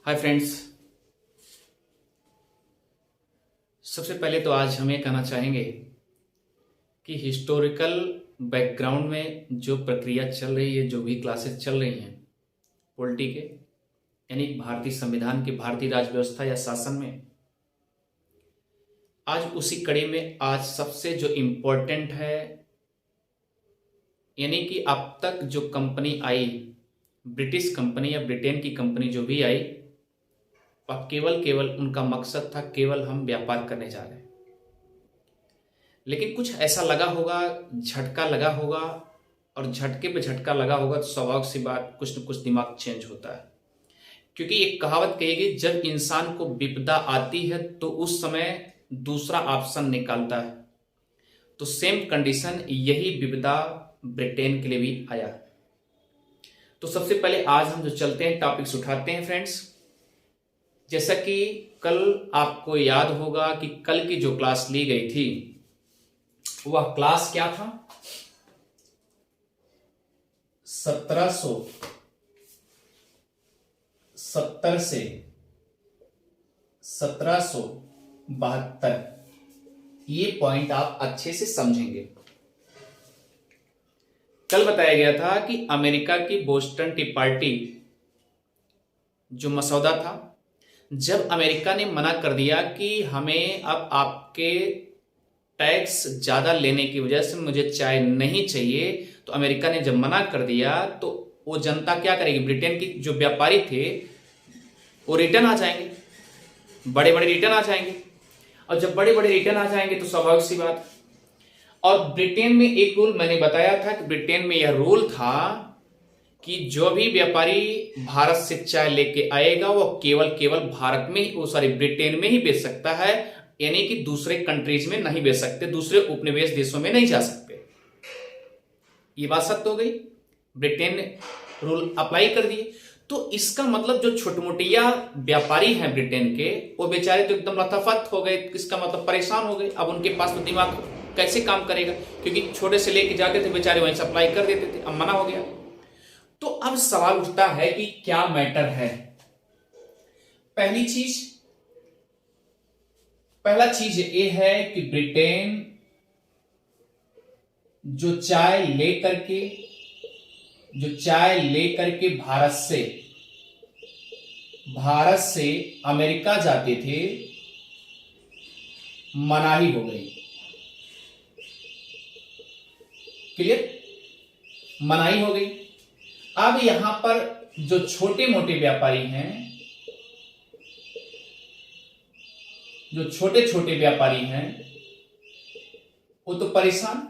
Hi friends. सबसे पहले तो आज हम ये कहना चाहेंगे कि हिस्टोरिकल बैकग्राउंड में जो प्रक्रिया चल रही है, जो भी क्लासेस चल रही हैं पॉलिटी के, यानी भारतीय संविधान की, भारतीय राज व्यवस्था या शासन में, आज उसी कड़ी में आज सबसे जो इम्पोर्टेंट है, यानी कि अब तक जो कंपनी आई, ब्रिटिश कंपनी या ब्रिटेन की कंपनी जो भी आई, अब केवल उनका मकसद था केवल हम व्यापार करने जा रहे हैं। लेकिन कुछ ऐसा लगा होगा, झटका लगा होगा, और झटके पे झटका लगा होगा तो स्वाभाविक सी बात कुछ न कुछ दिमाग चेंज होता है। क्योंकि एक कहावत कहेगी, जब इंसान को विपदा आती है तो उस समय दूसरा ऑप्शन निकालता है। तो सेम कंडीशन, यही विपदा ब्रिटेन के लिए भी आया। तो सबसे पहले आज हम जो चलते हैं, टॉपिक्स उठाते हैं फ्रेंड्स। जैसा कि कल आपको याद होगा कि कल की जो क्लास ली गई थी वह क्लास क्या था? 1770 से 1772, ये पॉइंट आप अच्छे से समझेंगे। कल बताया गया था कि अमेरिका की बोस्टन टी पार्टी जो मसौदा था, जब अमेरिका ने मना कर दिया कि हमें अब आपके टैक्स ज़्यादा लेने की वजह से मुझे चाय नहीं चाहिए, तो अमेरिका ने जब मना कर दिया तो वो जनता क्या करेगी? ब्रिटेन की जो व्यापारी थे वो रिटर्न आ जाएंगे, बड़े बड़े रिटर्न आ जाएंगे। और जब बड़े बड़े रिटर्न आ जाएंगे तो स्वाभाविक सी बात। और ब्रिटेन में एक रूल मैंने बताया था कि ब्रिटेन में यह रूल था कि जो भी व्यापारी भारत से चाय लेके आएगा वो केवल भारत में ही, ब्रिटेन में ही बेच सकता है, यानी कि दूसरे कंट्रीज में नहीं बेच सकते, दूसरे उपनिवेश देशों में नहीं जा सकते। ये बात सत्य हो गई। ब्रिटेन ने रूल अप्लाई कर दिए। तो इसका मतलब जो छोटमोटिया व्यापारी हैं ब्रिटेन के, वो बेचारे तो एकदम लथाफत हो गए। इसका मतलब परेशान हो गए। अब उनके पास तो दिमाग कैसे काम करेगा, क्योंकि छोटे से लेके जाते थे बेचारे, वहीं सप्लाई कर देते थे। अब मना हो गया। तो अब सवाल उठता है कि क्या मैटर है? पहला चीज ये है कि ब्रिटेन जो चाय लेकर के भारत से अमेरिका जाते थे, मनाही हो गई। क्लियर? मनाही हो गई। अब यहां पर जो छोटे मोटे व्यापारी हैं, वो तो परेशान।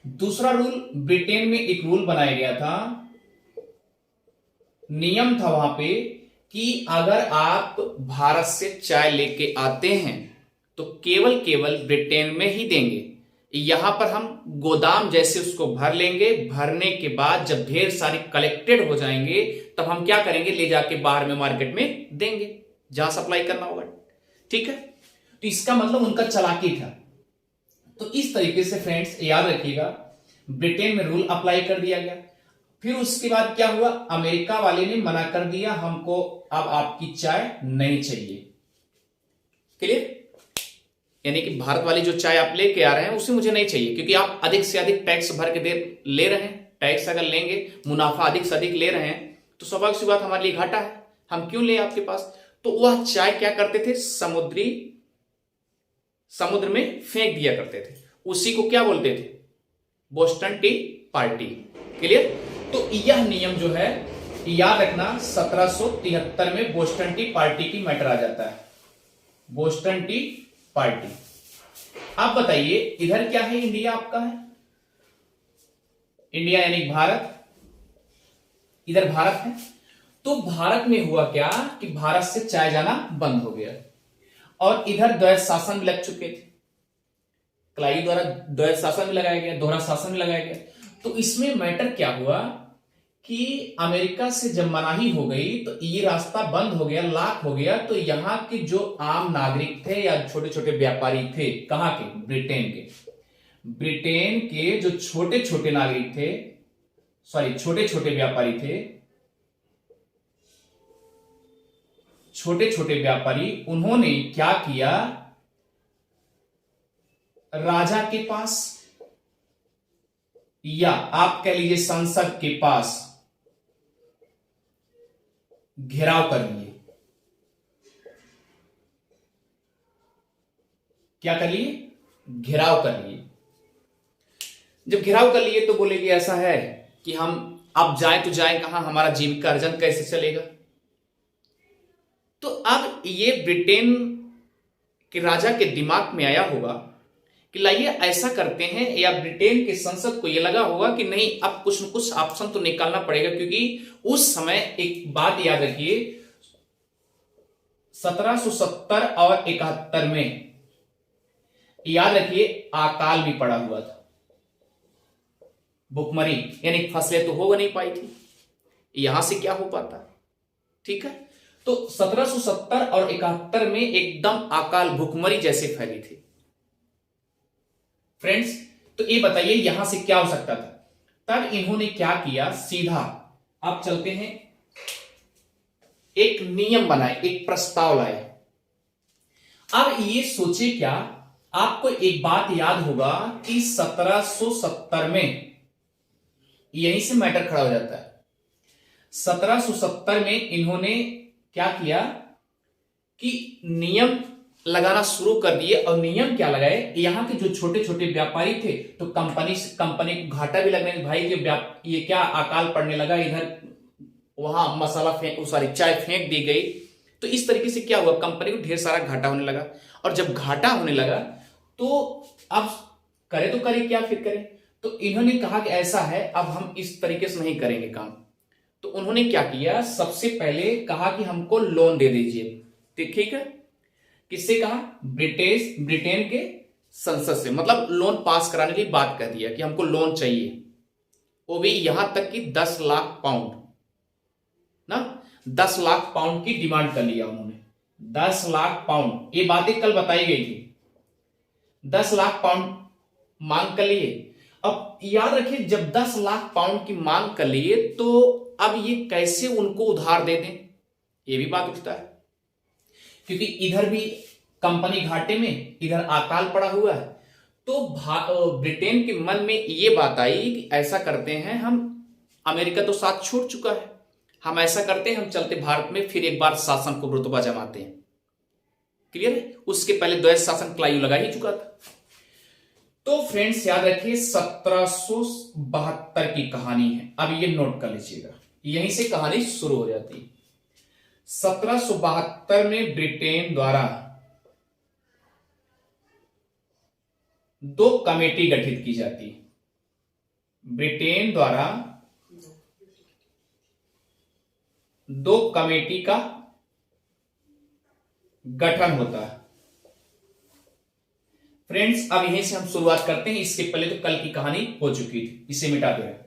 दूसरा रूल, ब्रिटेन में एक रूल बनाया गया था, नियम था वहां पे कि अगर आप भारत से चाय लेके आते हैं तो केवल ब्रिटेन में ही देंगे। यहां पर हम गोदाम जैसे उसको भर लेंगे। भरने के बाद जब ढेर सारी कलेक्टेड हो जाएंगे तब हम क्या करेंगे? ले जाके बाहर में मार्केट में देंगे, जहां सप्लाई करना होगा। ठीक है? तो इसका मतलब उनका चालाकी था। तो इस तरीके से फ्रेंड्स याद रखिएगा, ब्रिटेन में रूल अप्लाई कर दिया गया। फिर उसके बाद क्या हुआ? अमेरिका वाले ने मना कर दिया, हमको अब आपकी चाय नहीं चाहिए। क्लियर? यानी कि भारत वाली जो चाय आप लेके आ रहे हैं उसे मुझे नहीं चाहिए, क्योंकि आप अधिक से अधिक टैक्स भर के ले रहे हैं। टैक्स अगर लेंगे, मुनाफा अधिक से अधिक ले रहे हैं, तो स्वाभाविक सी बात हमारे लिए घाटा है। हम क्यों ले आपके पास? तो वह चाय क्या करते थे? समुद्र में फेंक दिया करते थे। उसी को क्या बोलते थे? Boston T party. क्लियर? तो यह नियम जो है याद रखना, 1773 में बोस्टन टी पार्टी की मैटर आ जाता है। Boston T party. आप बताइए, इधर क्या है? इंडिया आपका है, इंडिया यानी भारत। इधर भारत है। तो भारत में हुआ क्या कि भारत से चाय जाना बंद हो गया, और इधर द्वैध शासन भी लग चुके थे। क्लाई द्वारा द्वैध शासन भी लगाया गया, दोहरा शासन भी लगाया गया। तो इसमें मैटर क्या हुआ कि अमेरिका से जब मनाही हो गई तो ये रास्ता बंद हो गया, लॉक हो गया। तो यहां के जो आम नागरिक थे या छोटे छोटे व्यापारी थे, कहां के? ब्रिटेन के जो छोटे छोटे नागरिक थे, छोटे छोटे व्यापारी थे, छोटे छोटे व्यापारी उन्होंने क्या किया, राजा के पास या आप कह लीजिए संसद के पास घेराव कर लिए। क्या कर लिए? घेराव कर लिए। जब घेराव कर लिए तो बोले कि ऐसा है कि हम अब जाए तो जाए कहां, हमारा जीविका अर्जन कैसे चलेगा। तो अब ये ब्रिटेन के राजा के दिमाग में आया होगा कि लाइए ऐसा करते हैं, या ब्रिटेन के संसद को यह लगा होगा कि नहीं अब कुछ न कुछ ऑप्शन तो निकालना पड़ेगा, क्योंकि उस समय एक बात याद रखिए 1770 और 71 में याद रखिए अकाल भी पड़ा हुआ था, भुखमरी, यानी फसलें तो हो नहीं पाई थी, यहां से क्या हो पाता। ठीक है, तो 1770 और 71 में एकदम अकाल भुखमरी जैसे फैली थी। फ्रेंड्स, तो ये बताइए यहां से क्या हो सकता था। तब इन्होंने क्या किया, सीधा आप चलते हैं, एक नियम बनाए, एक प्रस्ताव लाए। अब ये सोचे क्या, आपको एक बात याद होगा कि 1770 में, यहीं से मैटर खड़ा हो जाता है, 1770 में इन्होंने क्या किया कि नियम लगाना शुरू कर दिए। और नियम क्या लगाए, यहां के जो छोटे छोटे व्यापारी थे तो कंपनी को घाटा भी लगने, भाई कि ये क्या अकाल पड़ने लगा, इधर वहां मसाला चाय फेंक दी गई। तो इस तरीके से क्या हुआ, कंपनी को ढेर सारा घाटा होने लगा। और जब घाटा होने लगा तो अब करे तो करे क्या, फिर करें। तो इन्होंने कहा कि ऐसा है, अब हम इस तरीके से नहीं करेंगे काम। तो उन्होंने क्या किया, सबसे पहले कहा कि हमको लोन दे दीजिए। ठीक है, किससे कहा, ब्रिटेन के संसद से, मतलब लोन पास कराने की बात कर दिया कि हमको लोन चाहिए, वो भी यहां तक कि 10 लाख पाउंड ना, 10 लाख पाउंड की डिमांड कर लिया उन्होंने। 10 लाख पाउंड, ये बातें कल बताई गई थी। 10 लाख पाउंड मांग कर लिए। अब याद रखिए, जब 10 लाख पाउंड की मांग कर लिए तो अब ये कैसे उनको उधार दे दें, ये भी बात उठता है, क्योंकि इधर भी कंपनी घाटे में, इधर अकाल पड़ा हुआ है। तो ब्रिटेन के मन में ये बात आई कि ऐसा करते हैं, हम अमेरिका तो साथ छोड़ चुका है, हम ऐसा करते हैं, हम चलते भारत में फिर एक बार शासन को रुतबा जमाते हैं। क्लियर है, उसके पहले द्वैध शासन क्लायू लगा ही चुका था। तो फ्रेंड्स याद रखिए 1772 की कहानी है। अब ये नोट कर लीजिएगा, यहीं से कहानी शुरू हो जाती है। 1772 में ब्रिटेन द्वारा 2 कमेटी गठित की जाती है। ब्रिटेन द्वारा 2 कमेटी का गठन होता है। फ्रेंड्स, अब यहीं से हम शुरुआत करते हैं, इसके पहले तो कल की कहानी हो चुकी थी, इसे मिटा दे रहे हैं।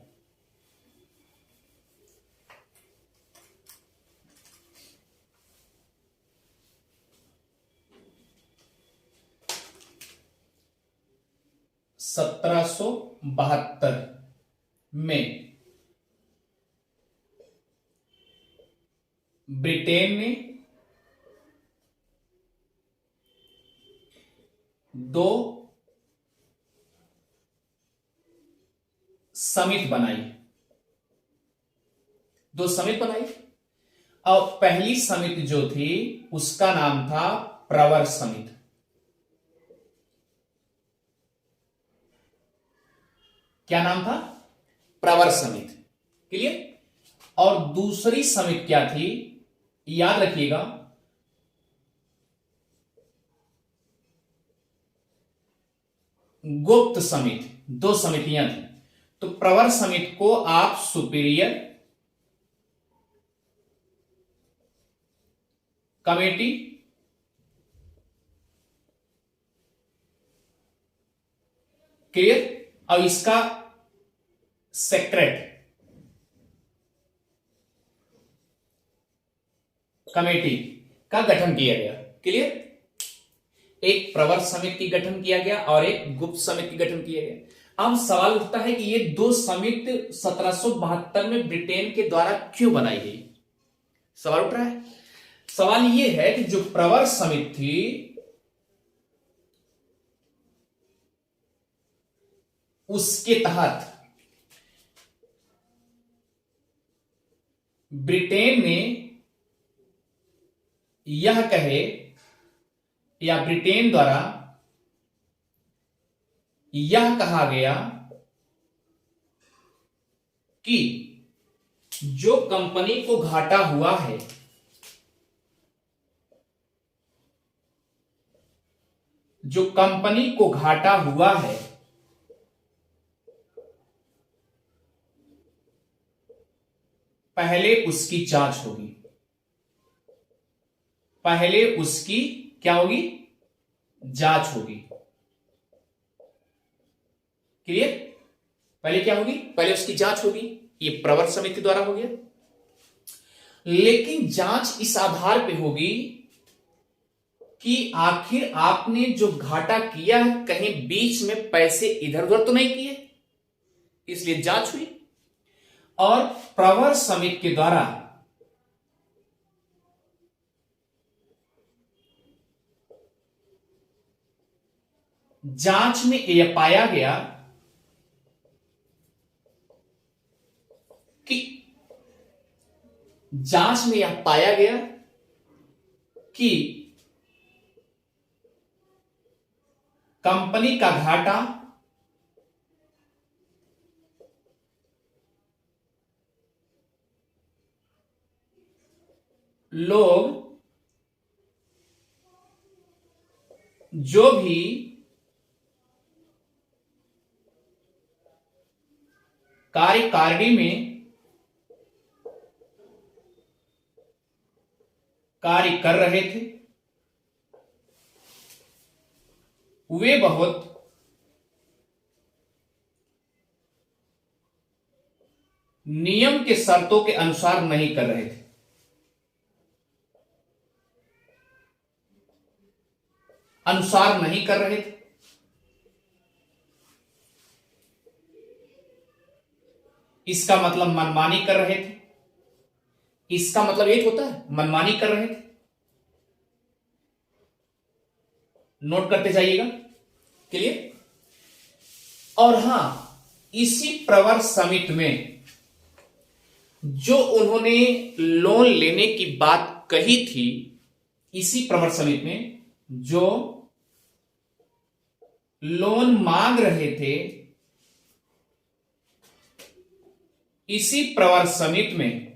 बहत्तर में ब्रिटेन ने 2 समिति बनाई। 2 समिति बनाई, और पहली समिति जो थी उसका नाम था प्रवर समिति। क्या नाम था, प्रवर समिति। क्लियर। और दूसरी समिति क्या थी, याद रखिएगा, गुप्त समिति। 2 समितियां थी। तो प्रवर समिति को आप सुपीरियर कमेटी, क्लियर, और इसका सेक्रेट कमेटी का गठन किया गया। क्लियर। एक प्रवर समिति की गठन किया गया और एक गुप्त समिति की गठन किया गया। अब सवाल उठता है कि ये 2 समिति 1772 में ब्रिटेन के द्वारा क्यों बनाई गई, सवाल उठ रहा है। सवाल यह है कि जो प्रवर समिति थी उसके तहत ब्रिटेन ने यह कहे या ब्रिटेन द्वारा यह कहा गया कि जो कंपनी को घाटा हुआ है, जो कंपनी को घाटा हुआ है, पहले उसकी जांच होगी। पहले उसकी क्या होगी? जांच होगी। क्लियर? पहले क्या होगी? पहले उसकी जांच होगी। ये प्रवर समिति द्वारा हो गया। लेकिन जांच इस आधार पे होगी कि आखिर आपने जो घाटा किया है कहीं बीच में पैसे इधर उधर तो नहीं किए, इसलिए जांच हुई। और प्रवर समिति के द्वारा जांच में यह पाया गया कि कंपनी का घाटा लोग जो भी कार्यकारिणी में कार्य कर रहे थे वे बहुत नियम के शर्तों के अनुसार नहीं कर रहे थे। अनुसार नहीं कर रहे थे। इसका मतलब मनमानी कर रहे थे। इसका मतलब एक होता है मनमानी कर रहे थे। नोट करते जाइएगा। क्लियर? और हां, इसी प्रवर समिति में जो उन्होंने लोन लेने की बात कही थी, इसी प्रवर समिति में जो लोन मांग रहे थे, इसी प्रवर समिति में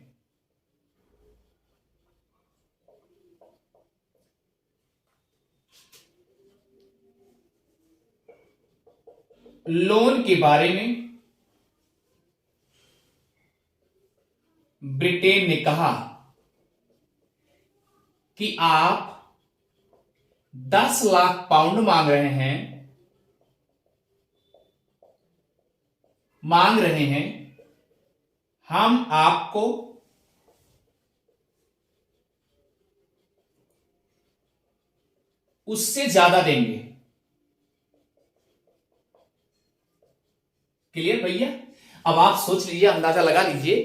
लोन के बारे में ब्रिटेन ने कहा कि आप 10 लाख पाउंड मांग रहे हैं, हम आपको उससे ज्यादा देंगे। क्लियर भैया? अब आप सोच लीजिए, अंदाजा लगा लीजिए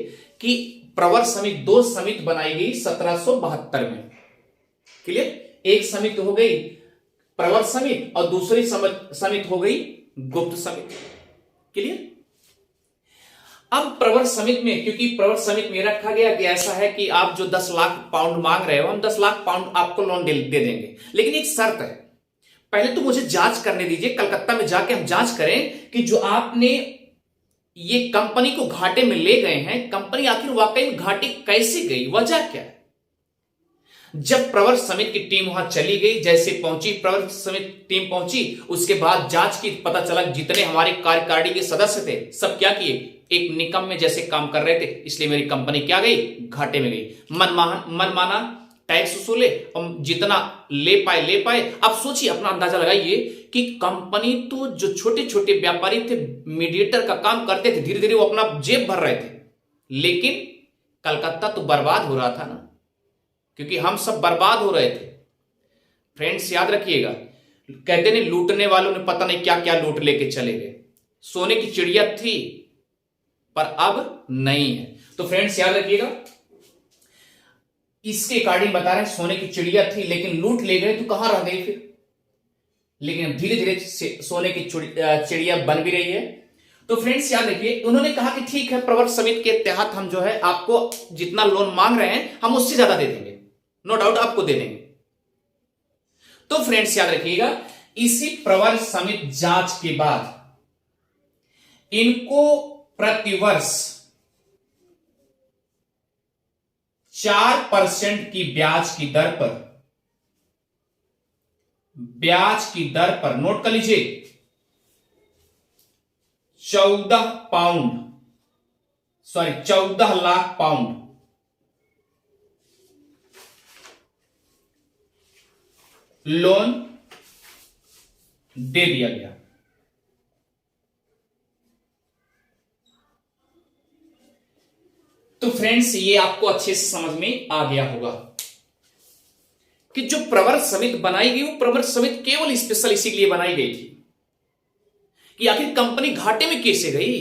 कि प्रवर समिति, 2 समिति बनाई गई 1772 में। क्लियर? एक समिति हो गई प्रवर समिति और दूसरी समिति हो गई गुप्त समिति। क्लियर? अब प्रवर समिति में, क्योंकि प्रवर समिति में रखा गया कि ऐसा है कि आप जो 10 लाख पाउंड मांग रहे हो, हम 10 लाख पाउंड आपको लोन दे देंगे, लेकिन एक शर्त है, पहले तो मुझे जांच करने दीजिए, कलकत्ता में जाके हम जांच करें कि जो आपने ये कंपनी को घाटे में ले गए हैं, कंपनी आखिर वाकई में घाटे कैसे गई, वजह क्या है। जब प्रवर समिति की टीम वहां चली गई, जैसे पहुंची प्रवर समिति टीम पहुंची, उसके बाद जांच की, पता चला जितने हमारे कार्यकारिणी के सदस्य थे सब क्या किए, एक निकम में जैसे काम कर रहे थे, इसलिए मेरी कंपनी क्या गई, घाटे में गई। मनमाना टैक्स वसूले और जितना ले पाए। अब सोचिए, अपना अंदाजा लगाइए कि कंपनी तो जो छोटे छोटे व्यापारी थे, मीडिएटर का काम करते थे, धीरे धीरे वो अपना जेब भर रहे थे, लेकिन कलकत्ता तो बर्बाद हो रहा था ना, क्योंकि हम सब बर्बाद हो रहे थे। फ्रेंड्स याद रखिएगा, कहते नहीं लूटने वालों ने पता नहीं क्या क्या लूट लेके चले गए। सोने की चिड़िया थी पर अब नहीं है। तो फ्रेंड्स याद रखिएगा, इसके अकॉर्डिंग बता रहे हैं सोने की चिड़िया थी लेकिन लूट ले गए, तो कहां रह गई फिर। लेकिन धीरे धीरे सोने की चिड़िया बन भी रही है। तो फ्रेंड्स याद रखिए, उन्होंने कहा कि ठीक है, प्रवर समिति के तहत हम जो है आपको जितना लोन मांग रहे हैं हम उससे ज्यादा दे देंगे, नो डाउट आपको दे देंगे। तो फ्रेंड्स याद रखिएगा, इसी प्रवर समिति जांच के बाद इनको प्रतिवर्ष 4% की ब्याज की दर पर नोट कर लीजिए, 14 लाख पाउंड लोन दे दिया गया। तो फ्रेंड्स ये आपको अच्छे से समझ में आ गया होगा कि जो प्रवर समिति बनाई गई, वो प्रवर समिति केवल स्पेशल इसी के लिए बनाई गई थी कि आखिर कंपनी घाटे में कैसे गई,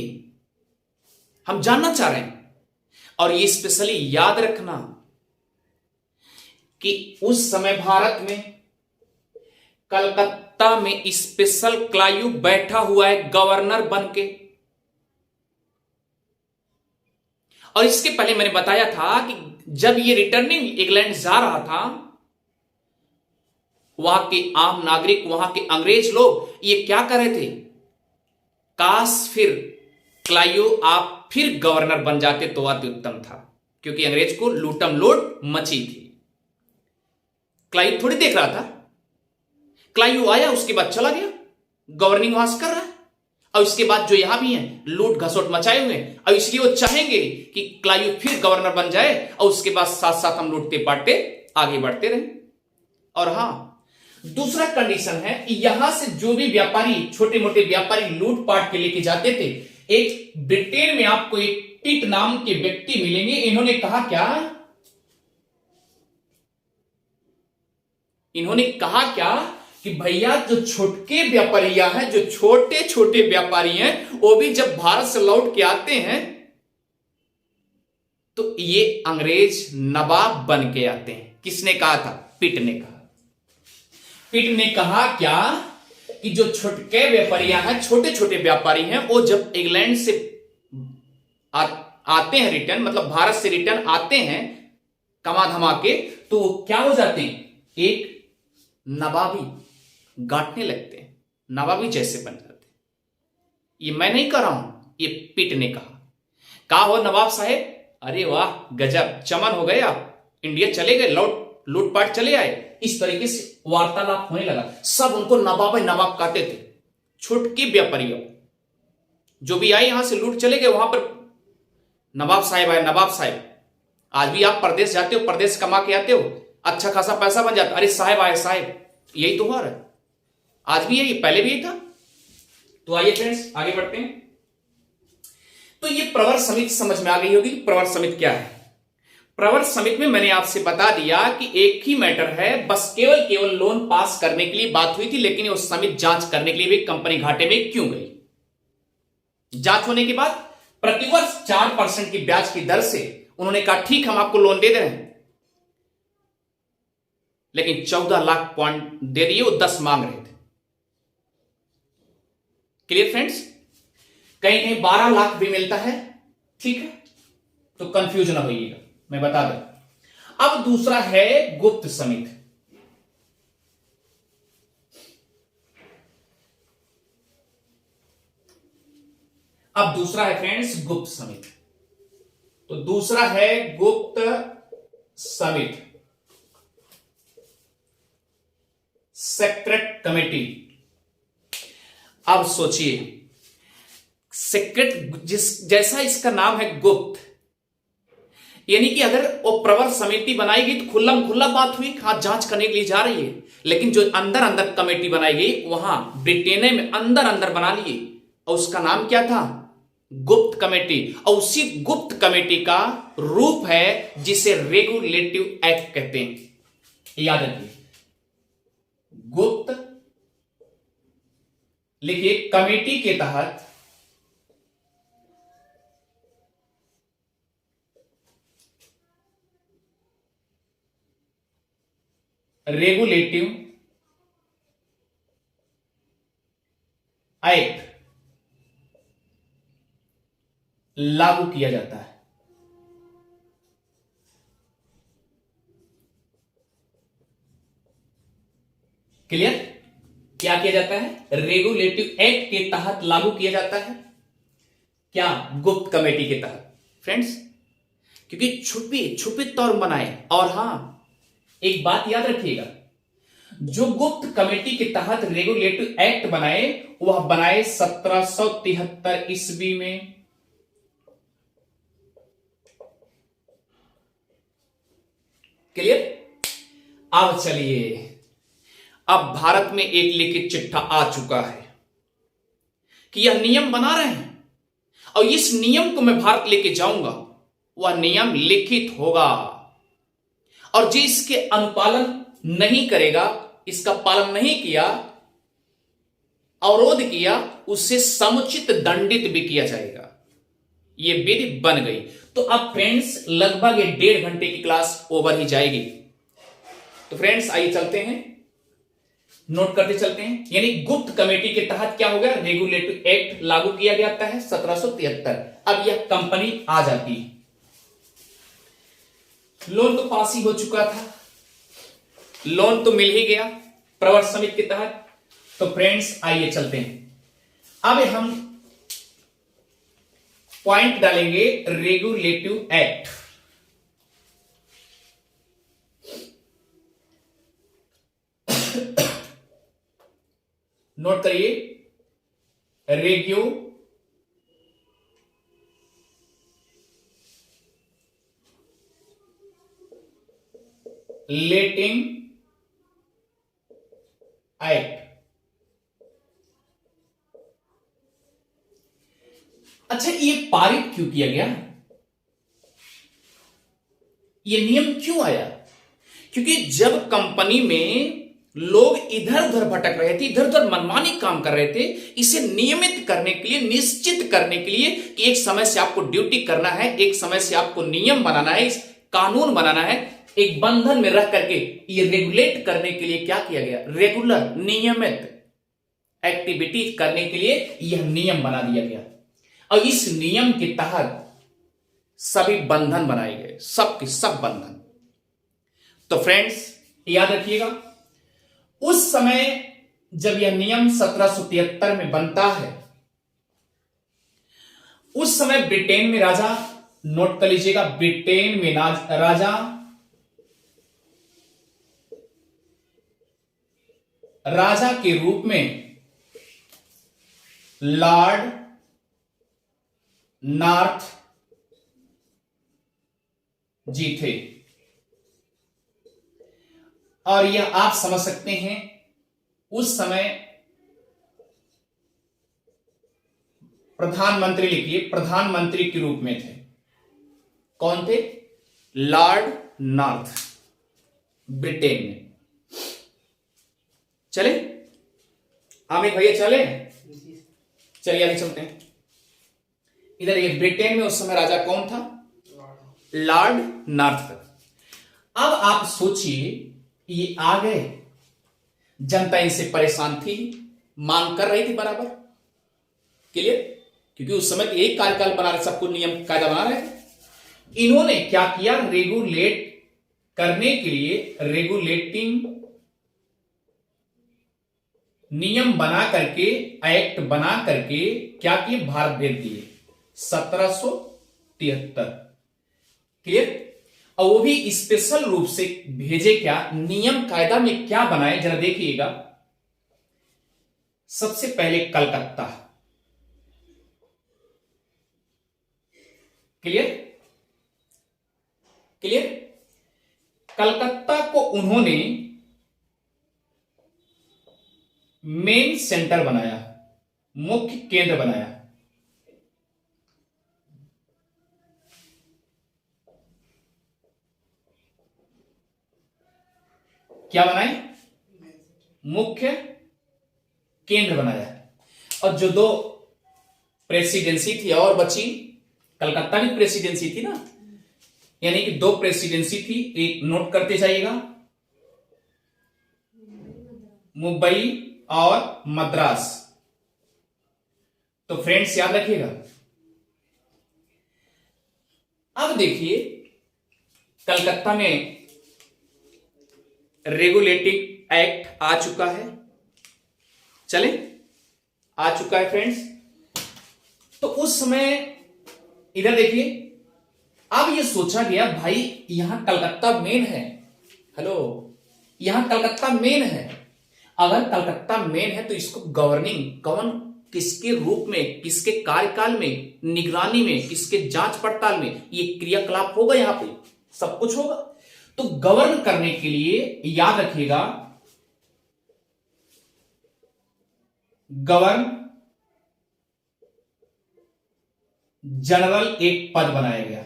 हम जानना चाह रहे हैं। और ये स्पेशली याद रखना कि उस समय भारत में कलकत्ता में स्पेशल क्लाइव बैठा हुआ है गवर्नर बन के। और इसके पहले मैंने बताया था कि जब ये रिटर्निंग इंग्लैंड जा रहा था, वहां के आम नागरिक, वहां के अंग्रेज लोग ये क्या कर रहे थे, काश फिर क्लाइव आप फिर गवर्नर बन जाते तो अति उत्तम था, क्योंकि अंग्रेज को लूटम लूट मची थी। क्लाइव थोड़ी देख रहा था, क्लाइव आया उसके बाद चला गया, गवर्निंग वहां से कर रहा है। और इसके बाद जो यहां भी हैं लूट घसोट मचाए हुए हैं, और इसलिए वो चाहेंगे कि क्लाइव फिर गवर्नर बन जाए और उसके बाद साथ साथ हम लूटते पाटते आगे बढ़ते रहे। और हां, दूसरा कंडीशन है कि यहां से जो भी व्यापारी, छोटे मोटे व्यापारी लूटपाट के लेके जाते थे, एक ब्रिटेन में आपको एक पिट नाम के व्यक्ति मिलेंगे। इन्होंने कहा क्या कि भैया जो छोटे व्यापारियां हैं, जो छोटे छोटे व्यापारी हैं, वो भी जब भारत से लौट के आते हैं तो ये अंग्रेज नवाब बन के आते हैं। किसने कहा था? पिट ने कहा। पिट ने कहा क्या कि जो छोटे व्यापारियां हैं, छोटे छोटे व्यापारी हैं, वो जब इंग्लैंड से आते हैं रिटर्न, मतलब भारत से रिटर्न आते हैं कमा धमा के, तो वो क्या हो जाते हैं, एक नवाबी गांठने लगते हैं, नवाबी जैसे बन जाते हैं। ये मैं नहीं कर रहा हूं, ये पिट ने कहा हो नवाब साहेब, अरे वाह गजब, चमन हो गए, आप इंडिया चले गए, लूटपाट चले आए। इस तरीके से वार्तालाप होने लगा। सब उनको नवाब नवाब कहते थे। छुटकी व्यापारियों जो भी आए यहां से लूट चले गए, वहां पर नवाब साहेब आए, नवाब साहेब। आज भी आप प्रदेश जाते हो, प्रदेश कमा के आते हो, अच्छा खासा पैसा बन जाता, अरे साहेब आए साहेब, यही तो हो रहा है, आज भी यही, पहले भी यही था। तो आइए फ्रेंड्स आगे बढ़ते हैं। तो ये प्रवर समिति समझ में आ गई होगी। प्रवर समिति क्या है? प्रवर समिति में मैंने आपसे बता दिया कि एक ही मैटर है, बस केवल लोन पास करने के लिए बात हुई थी, लेकिन उस समिति जांच करने के लिए भी कंपनी घाटे में क्यों गई। जांच होने के बाद प्रतिवर्ष 4% की ब्याज की दर से उन्होंने कहा ठीक हम आपको लोन दे दे रहे हैं, लेकिन 14 लाख पॉइंट दे दिए, वो 10 मांग रहे थे। Clear friends? कहीं कहीं 12 लाख भी मिलता है, ठीक है, तो कंफ्यूज ना होइएगा, मैं बता दूं। अब दूसरा है गुप्त समिति। अब दूसरा है फ्रेंड्स गुप्त समिति। तो दूसरा है गुप्त समिति, सेक्रेट कमेटी। अब सोचिए, सेक्रेट जैसा इसका नाम है गुप्त, यानी कि अगर वो प्रवर समिति बनाई गई तो खुल्लम खुल्ला बात हुई, हां जांच करने के लिए जा रही है, लेकिन जो अंदर अंदर कमेटी बनाई गई वहां ब्रिटेन में अंदर अंदर बना लिए, और उसका नाम क्या था? गुप्त कमेटी। और उसी गुप्त कमेटी का रूप है जिसे रेगुलेटिव एक्ट कहते हैं। याद रखिए, गुप्त लिखिए, कमेटी के तहत रेगुलेटिव एक्ट लागू किया जाता है। क्लियर? क्या किया जाता है? रेगुलेटिव एक्ट के तहत लागू किया जाता है। क्या? गुप्त कमेटी के तहत। फ्रेंड्स, क्योंकि छुपी छुपी तौर बनाए। और हां, एक बात याद रखिएगा, जो गुप्त कमेटी के तहत रेगुलेटिव एक्ट बनाए, वह बनाए 1773 ईस्वी में। क्लियर? अब चलिए, अब भारत में एक लिखित चिट्ठा आ चुका है कि यह नियम बना रहे हैं और इस नियम को मैं भारत लेके जाऊंगा। वह नियम लिखित होगा और जो इसके अनुपालन नहीं करेगा, इसका पालन नहीं किया, अवरोध किया, उससे समुचित दंडित भी किया जाएगा। यह विधि बन गई। तो अब फ्रेंड्स, लगभग 1.5 घंटे की क्लास ओवर ही जाएगी। तो फ्रेंड्स, आइए चलते हैं, नोट करते चलते हैं। यानी गुप्त कमेटी के तहत क्या हो गया? रेगुलेटिव एक्ट लागू किया जाता है 1773। अब यह कंपनी आ जाती है। लोन तो पास ही हो चुका था, लोन तो मिल ही गया प्रवर समिति के तहत। तो फ्रेंड्स, आइए चलते हैं। अब हम पॉइंट डालेंगे रेगुलेटिव एक्ट। नोट करिए, रेगुलेटिव एक्ट। अच्छा, ये पारित क्यों किया गया? ये नियम क्यों आया? क्योंकि जब कंपनी में लोग इधर उधर भटक रहे थे, इधर उधर मनमानी काम कर रहे थे, इसे नियमित करने के लिए, निश्चित करने के लिए कि एक समय से आपको ड्यूटी करना है, एक समय से आपको नियम बनाना है, कानून बनाना है, एक बंधन में रह करके ये रेगुलेट करने के लिए क्या किया गया? रेगुलर, नियमित एक्टिविटीज करने के लिए यह नियम बना दिया गया। और इस नियम के तहत सभी बंधन बनाए गए, सबके सब बंधन। तो फ्रेंड्स, याद रखिएगा, उस समय जब यह नियम 1773 में बनता है, उस समय ब्रिटेन में राजा, नोट कर लीजिएगा, ब्रिटेन में राजा के रूप में लॉर्ड नॉर्थ जी थे। और यह आप समझ सकते हैं, उस समय प्रधानमंत्री, लिखिए, प्रधानमंत्री के रूप में थे। कौन थे? लॉर्ड नॉर्थ, ब्रिटेन में। चले आमिर भैया, चले, चलिए आगे चलते हैं। इधर ये ब्रिटेन में उस समय राजा कौन था? Lord north. अब आप सोचिए, ये आ गए, जनता इनसे परेशान थी, मांग कर रही थी बराबर। क्लियर? क्योंकि उस समय एक कार्यकाल बना रहे, सबको नियम कायदा बना रहे थे। इन्होंने क्या किया? रेगुलेट करने के लिए रेगुलेटिंग नियम बना करके, एक्ट बना करके क्या किए? भारत भेज दिए 1773। क्लियर? और वो भी स्पेशल रूप से भेजे। क्या नियम कायदा में क्या बनाए, जरा देखिएगा। सबसे पहले कलकत्ता। क्लियर? क्लियर? कलकत्ता को उन्होंने मेन सेंटर बनाया, मुख्य केंद्र बनाया। क्या बनाए? मुख्य केंद्र बनाया। और जो दो प्रेसिडेंसी थी और बची, कलकत्ता भी प्रेसिडेंसी थी ना, यानी कि दो प्रेसिडेंसी थी। एक नोट करते जाइएगा, मुंबई और मद्रास। तो फ्रेंड्स याद रखिएगा। अब देखिए कलकत्ता में रेगुलेटिंग एक्ट आ चुका है, चले आ चुका है फ्रेंड्स। तो उस समय इधर देखिए, अब ये सोचा गया भाई यहां कलकत्ता मेन है, हेलो यहां कलकत्ता मेन है, अगर कलकत्ता मेन है तो इसको गवर्निंग कौन किसके रूप में, किसके कार्यकाल में, निगरानी में, किसके जांच पड़ताल में ये क्रियाकलाप होगा, यहां पे सब कुछ होगा। तो गवर्न करने के लिए याद रखिएगा गवर्न जनरल एक पद बनाया गया,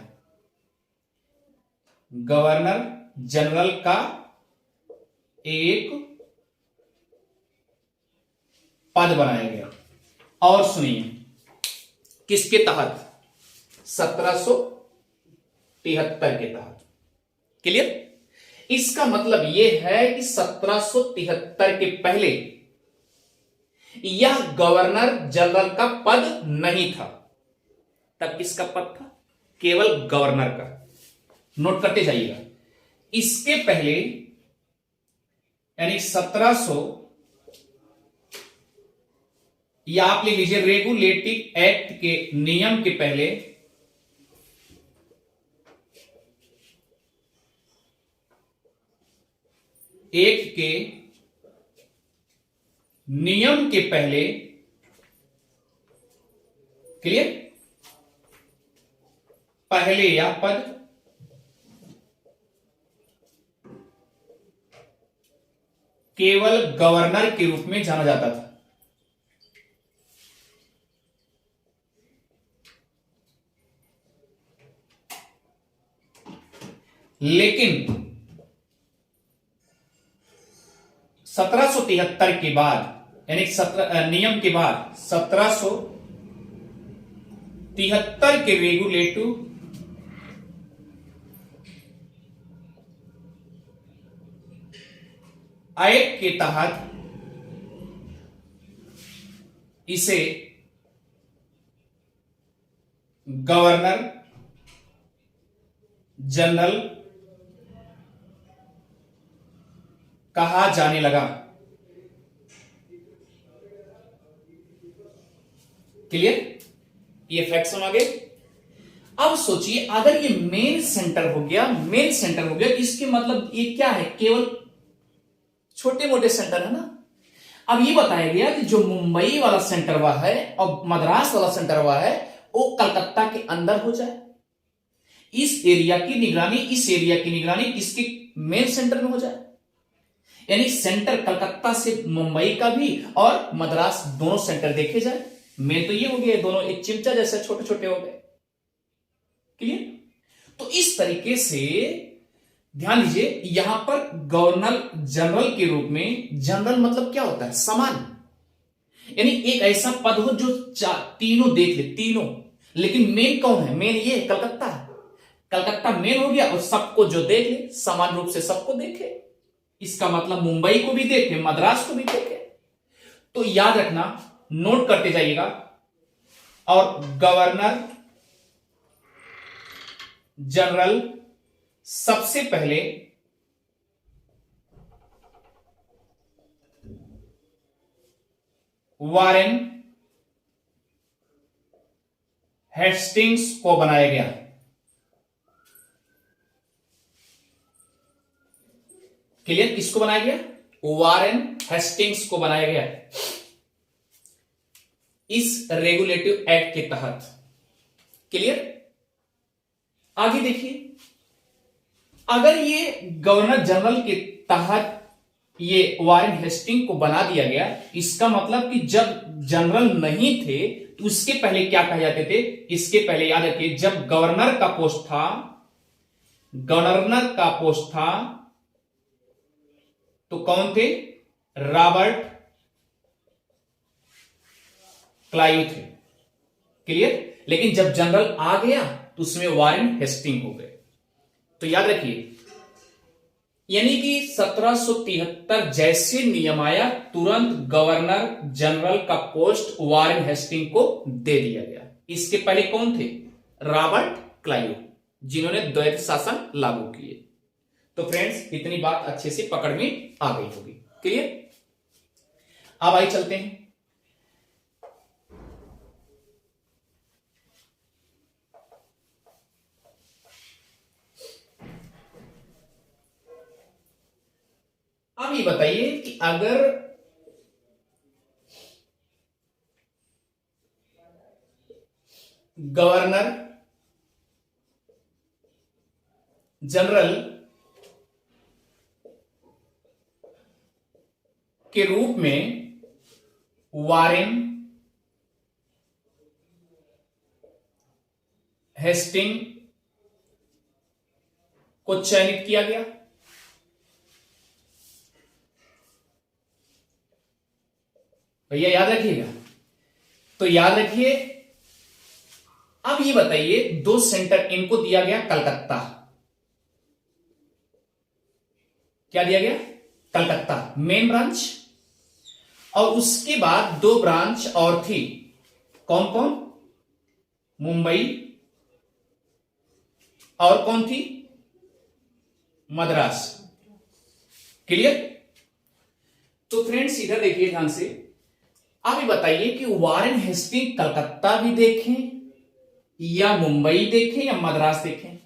गवर्नर जनरल का एक पद बनाया गया। और सुनिए किसके तहत, 1773 के तहत। क्लियर? इसका मतलब यह है कि 1773 के पहले यह गवर्नर जनरल का पद नहीं था। तब किसका पद था? केवल गवर्नर का। नोट करते जाइएगा। इसके पहले यानी 1700 या आप लिख लीजिए रेगुलेटिंग एक्ट के नियम के पहले एक्ट के नियम के पहले, क्लियर, पहले यह पद केवल गवर्नर के रूप में जाना जाता था। लेकिन 1773 के बाद यानी नियम के बाद 1773 के रेगुलेटिव एक्ट के तहत इसे गवर्नर जनरल कहा जाने लगा। क्लियर? ये फैक्ट समझ गए। अब सोचिए अगर ये मेन सेंटर हो गया, मेन सेंटर हो गया, इसके मतलब ये क्या है? केवल छोटे मोटे सेंटर है ना। अब ये बताया गया कि जो मुंबई वाला सेंटर हुआ है और मद्रास वाला सेंटर हुआ है वो कलकत्ता के अंदर हो जाए। इस एरिया की निगरानी, इस एरिया की निगरानी किसके मेन सेंटर में हो जाए, यानी सेंटर कलकत्ता से मुंबई का भी और मद्रास दोनों सेंटर देखे जाए। मेन तो ये हो गया, दोनों एक चिमटा जैसे छोटे छोटे हो गए। क्लियर? तो इस तरीके से ध्यान दीजिए यहां पर गवर्नर जनरल के रूप में, जनरल मतलब क्या होता है? समान, यानी एक ऐसा पद हो जो तीनों देख ले, तीनों। लेकिन मेन कौन है? मेन ये कलकत्ता है। कलकत्ता मेन हो गया और सबको जो देख ले, समान रूप से सबको देखे। इसका मतलब मुंबई को भी देखे, मद्रास को भी देखे। तो याद रखना, नोट करते जाइएगा। और गवर्नर जनरल सबसे पहले वारेन हेस्टिंग्स को बनाया गया। क्लियर? किसको बनाया गया? वारेन हेस्टिंग्स को बनाया गया इस रेगुलेटिव एक्ट के तहत। क्लियर? आगे देखिए, अगर ये गवर्नर जनरल के तहत ये वारेन हेस्टिंग को बना दिया गया, इसका मतलब कि जब जनरल नहीं थे तो उसके पहले क्या कहे जाते थे? इसके पहले याद रखिए, जब गवर्नर का पोस्ट था, गवर्नर का पोस्ट था तो कौन थे? रॉबर्ट क्लाइव थे। क्लियर? लेकिन जब जनरल आ गया तो उसमें वारेन हेस्टिंग हो गए। तो याद रखिए, यानी कि 1773 जैसे नियम आया, तुरंत गवर्नर जनरल का पोस्ट वारेन हेस्टिंग को दे दिया गया। इसके पहले कौन थे? रॉबर्ट क्लाइव, जिन्होंने द्वैत शासन लागू किए। तो फ्रेंड्स, इतनी बात अच्छे से पकड़ में आ गई होगी। क्लियर? अब आइए चलते हैं। अब ये बताइए कि अगर गवर्नर जनरल के रूप में वारेन हेस्टिंग को चयनित किया गया, भैया याद रखिएगा। तो याद रखिए। अब ये बताइए, दो सेंटर इनको दिया गया कलकत्ता। क्या दिया गया? कलकत्ता मेन ब्रांच, और उसके बाद दो ब्रांच और थी। कौन कौन? मुंबई, और कौन थी? मद्रास। क्लियर? तो फ्रेंड्स, इधर देखिए ध्यान से। अब ये बताइए कि वारेन हेस्टिंग कलकत्ता भी देखें या मुंबई देखें या मद्रास देखें,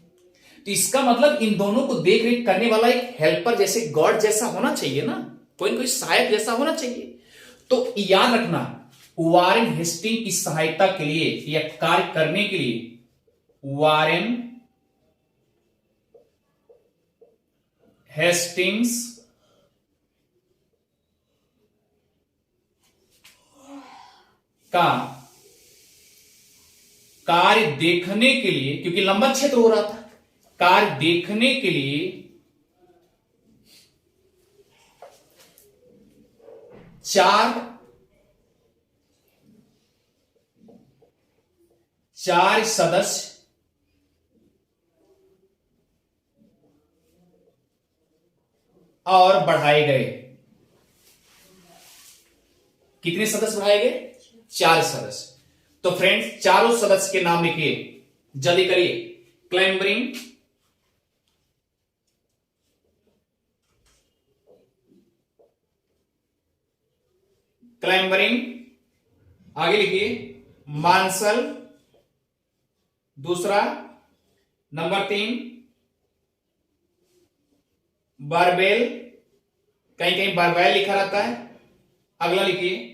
तो इसका मतलब इन दोनों को देख रेख करने वाला एक हेल्पर, जैसे गॉड जैसा होना चाहिए ना, कोई ना कोई सहायक जैसा होना चाहिए। तो याद रखना, वारेन हेस्टिंग की सहायता के लिए या कार्य करने के लिए वारेन हेस्टिंग्स का कार्य देखने के लिए, क्योंकि लंबा क्षेत्र हो रहा था, कार्य देखने के लिए चार सदस्य और बढ़ाए गए। कितने सदस्य बढ़ाए गए? 4 सदस्य। तो फ्रेंड्स, चारों सदस्य के नाम लिखिए, जल्दी करिए। क्लैम्बरिंग, आगे लिखिए मार्शल, दूसरा नंबर 3 बारबेल, कहीं कहीं बारबेल लिखा रहता है। अगला लिखिए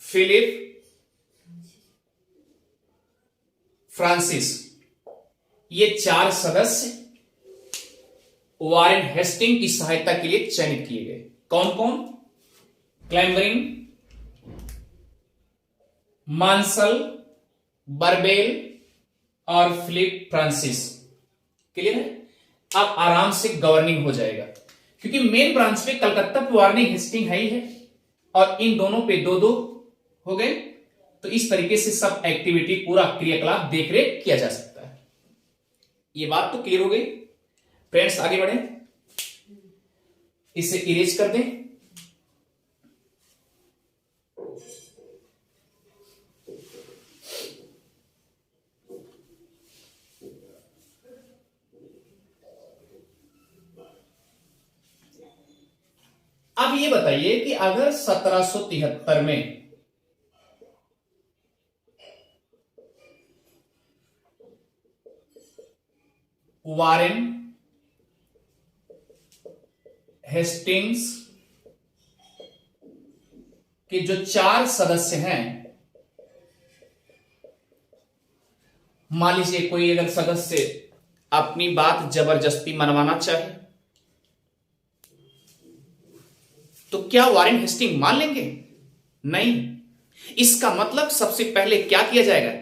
फिलिप फ्रांसिस। ये 4 सदस्य वारेन हेस्टिंग की सहायता के लिए चयनित किए गए। कौन कौन? क्लैम्बरिंग, मार्शल, बारबेल और फिलिप फ्रांसिस। क्लियर है? अब आराम से गवर्निंग हो जाएगा, क्योंकि मेन ब्रांच पे कलकत्ता पे वारेन हेस्टिंग है ही है, और इन दोनों पे 2-2 हो गए। तो इस तरीके से सब एक्टिविटी, पूरा क्रियाकलाप देख रेख किया जा सकता है। ये बात तो क्लियर हो गई। फ्रेंड्स, आगे बढ़े, इसे इरेज कर दें। अब ये बताइए कि अगर 1773 में वारेन हेस्टिंग्स के जो 4 सदस्य हैं, मान लीजिए कोई अगर सदस्य अपनी बात जबरदस्ती मनवाना चाहे, तो क्या वारेन हेस्टिंग मान लेंगे? नहीं। इसका मतलब सबसे पहले क्या किया जाएगा?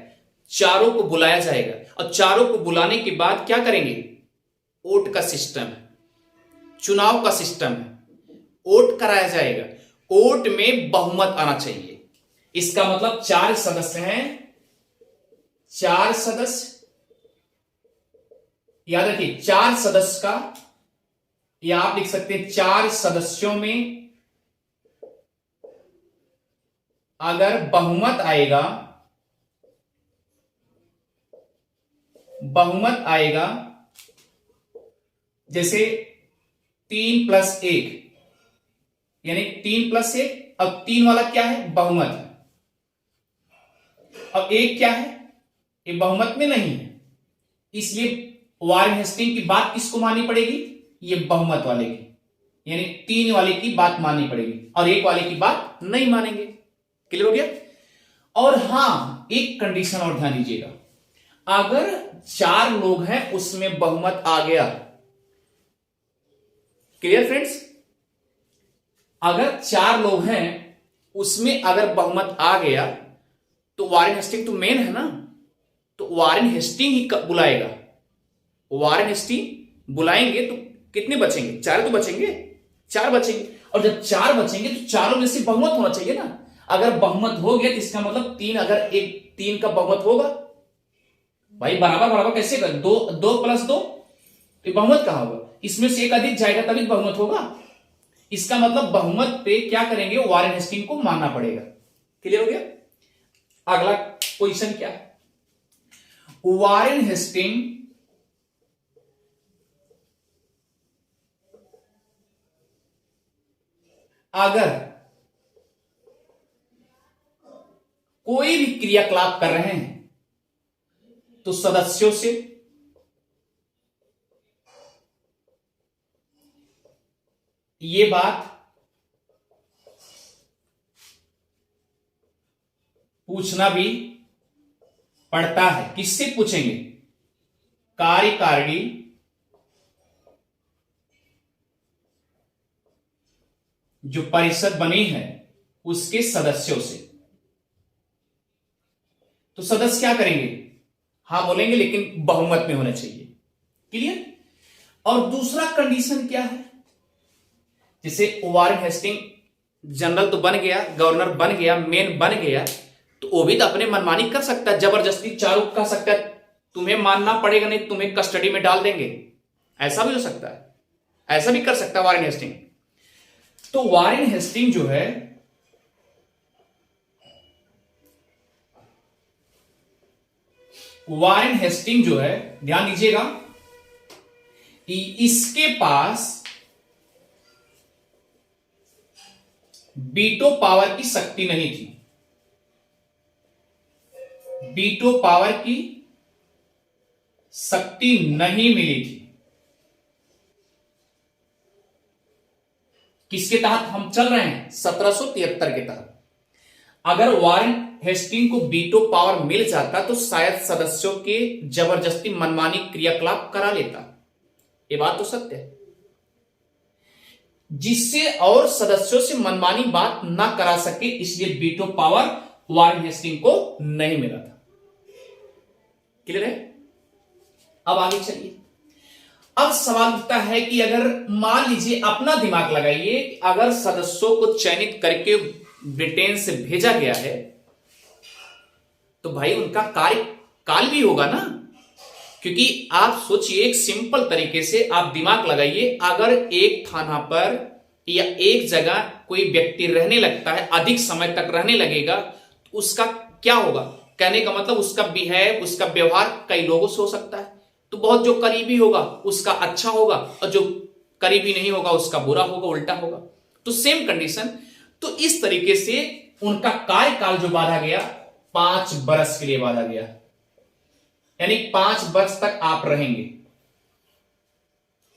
चारों को बुलाया जाएगा, और चारों को बुलाने के बाद क्या करेंगे? वोट का सिस्टम है, चुनाव का सिस्टम है, वोट कराया जाएगा। वोट में बहुमत आना चाहिए। इसका मतलब 4 सदस्य हैं, 4 सदस्य याद रखिए 4 सदस्य का, या आप लिख सकते हैं 4 सदस्यों में अगर बहुमत आएगा, जैसे 3+1, यानी 3+1। अब 3 वाला क्या है? बहुमत है। अब 1 क्या है? ये बहुमत में नहीं है, इसलिए वारेन हेस्टिंग की बात किसको माननी पड़ेगी? ये बहुमत वाले की, यानी 3 वाले की बात माननी पड़ेगी, और 1 वाले की बात नहीं मानेंगे। क्लियर हो गया? और हां, एक कंडीशन और ध्यान दीजिएगा, अगर 4 लोग हैं उसमें बहुमत आ गया, क्लियर फ्रेंड्स? अगर 4 लोग हैं उसमें अगर बहुमत आ गया तो वारेन हेस्टिंग तो मेन है ना, तो वारेन हेस्टिंग ही बुलाएगा। वारेन हेस्टिंग बुलाएंगे तो कितने बचेंगे? 4 तो बचेंगे, 4 बचेंगे। और जब 4 बचेंगे तो चारों में से बहुमत होना चाहिए ना। अगर बहुमत हो गया तो इसका मतलब 3, अगर 3 का बहुमत होगा, भाई बराबर बराबर कैसे कर? 2+2 तो बहुमत कहां होगा? इसमें से एक अधिक जाएगा तभी बहुमत होगा। इसका मतलब बहुमत पे क्या करेंगे? वारेन हेस्टिंग को मानना पड़ेगा। क्लियर हो गया? अगला पोजीशन क्या है? वारेन हेस्टिंग अगर कोई भी क्रियाकलाप कर रहे हैं तो सदस्यों से ये बात पूछना भी पड़ता है। किससे पूछेंगे? कार्यकारिणी जो परिषद बनी है उसके सदस्यों से। तो सदस्य क्या करेंगे? हां बोलेंगे, लेकिन बहुमत में होना चाहिए। क्लियर? और दूसरा कंडीशन क्या है? जैसे वारेन हेस्टिंग जनरल तो बन गया, गवर्नर बन गया, मेन बन गया, तो वो भी तो अपने मनमानी कर सकता है, जबरदस्ती चारों कह सकता है तुम्हें मानना पड़ेगा, नहीं तुम्हें कस्टडी में डाल देंगे। ऐसा भी हो सकता है, ऐसा भी कर सकता है वारेन हेस्टिंग। तो वारेन हेस्टिंग जो है ध्यान दीजिएगा, इसके पास बीटो पावर की शक्ति नहीं थी। बीटो पावर की शक्ति नहीं मिली थी। किसके तहत हम चल रहे हैं? 1773 के तहत। अगर वारेन हेस्टिंग को बीटो पावर मिल जाता तो शायद सदस्यों के जबरदस्ती मनमानी क्रियाकलाप करा लेता। ये बात तो सत्य है, जिससे और सदस्यों से मनमानी बात ना करा सके, इसलिए बीटो पावर वारेन हेस्टिंग को नहीं मिला था। क्लियर है? अब आगे चलिए। अब सवाल उठता है कि अगर मान लीजिए, अपना दिमाग लगाइए, अगर सदस्यों को चयनित करके ब्रिटेन से भेजा गया है तो भाई उनका कार्यकाल भी होगा ना। क्योंकि आप सोचिए, एक सिंपल तरीके से आप दिमाग लगाइए, अगर एक थाना पर या एक जगह कोई व्यक्ति रहने लगता है, अधिक समय तक रहने लगेगा, तो उसका क्या होगा? कहने का मतलब उसका बिहेव, उसका व्यवहार कई लोगों से हो सकता है। तो बहुत जो करीबी होगा उसका अच्छा होगा, और जो करीबी नहीं होगा उसका बुरा होगा, उल्टा होगा। तो सेम कंडीशन। तो इस तरीके से उनका कार्यकाल जो बांधा गया, 5 वर्ष के लिए बांधा गया, यानी 5 वर्ष तक आप रहेंगे।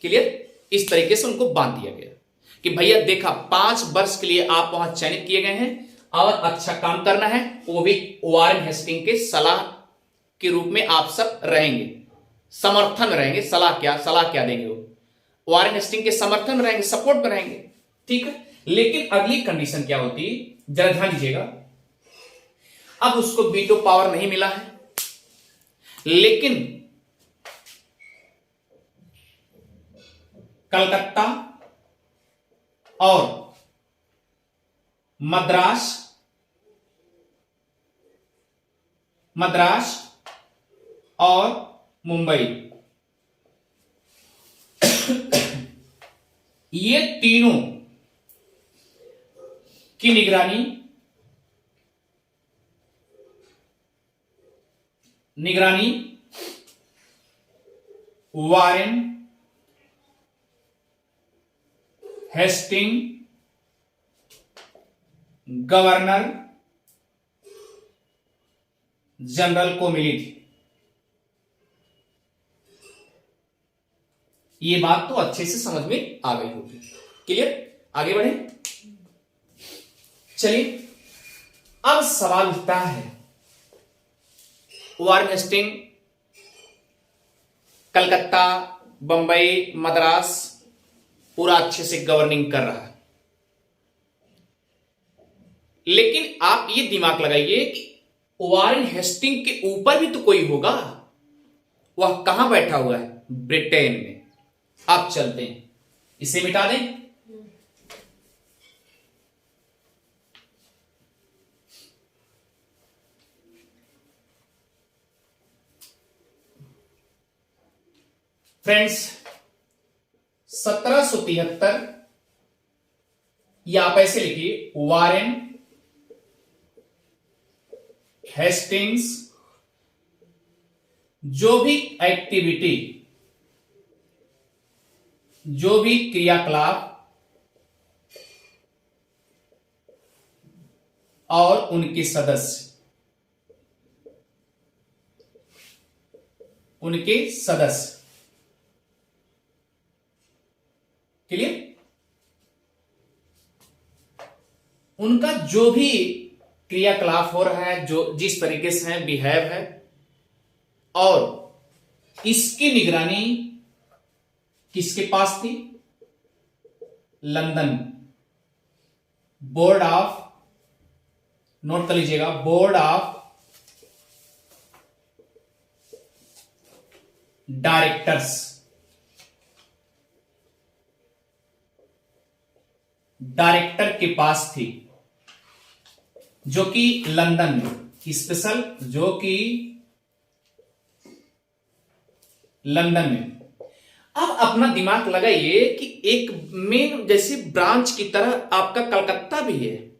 क्लियर? इस तरीके से उनको बांध दिया गया कि भैया देखा, 5 वर्ष के लिए आप वहां चयनित किए गए हैं और अच्छा काम करना है, वो भी वारेन हेस्टिंग के सलाह के रूप में आप सब रहेंगे, समर्थन में रहेंगे। सलाह क्या देंगे? वो वारेन हेस्टिंग के समर्थन में रहेंगे, सपोर्ट में रहेंगे। ठीक है? लेकिन अगली कंडीशन क्या होती, जरा ध्यान दीजिएगा। अब उसको बीटो पावर नहीं मिला है, लेकिन कलकत्ता और मद्रास और मुंबई, ये तीनों की निगरानी वारेन हेस्टिंग गवर्नर जनरल को मिली थी। ये बात तो अच्छे से समझ में आ गई होगी। क्लियर? आगे बढ़े। चलिए अब सवाल उठता है, वारेन हेस्टिंग कलकत्ता, बंबई, मद्रास पूरा अच्छे से गवर्निंग कर रहा है, लेकिन आप ये दिमाग लगाइए कि वारेन हेस्टिंग के ऊपर भी तो कोई होगा। वह कहां बैठा हुआ है? ब्रिटेन में। आप चलते हैं, इसे मिटा दें। फ्रेंड्स 1773 या आप ऐसे लिखिए, वारेन हेस्टिंग्स जो भी एक्टिविटी, जो भी क्रियाकलाप और उनके सदस्य, क्लियर? उनका जो भी क्रियाकलाप हो रहा है, जो जिस तरीके से है, बिहेव है, और इसकी निगरानी किसके पास थी? लंदन बोर्ड ऑफ, नोट कर लीजिएगा, बोर्ड ऑफ डायरेक्टर के पास थी, जो कि लंदन में स्पेशल, जो कि लंदन में। अब अपना दिमाग लगाइए कि एक मेन जैसे ब्रांच की तरह आपका कलकत्ता भी है,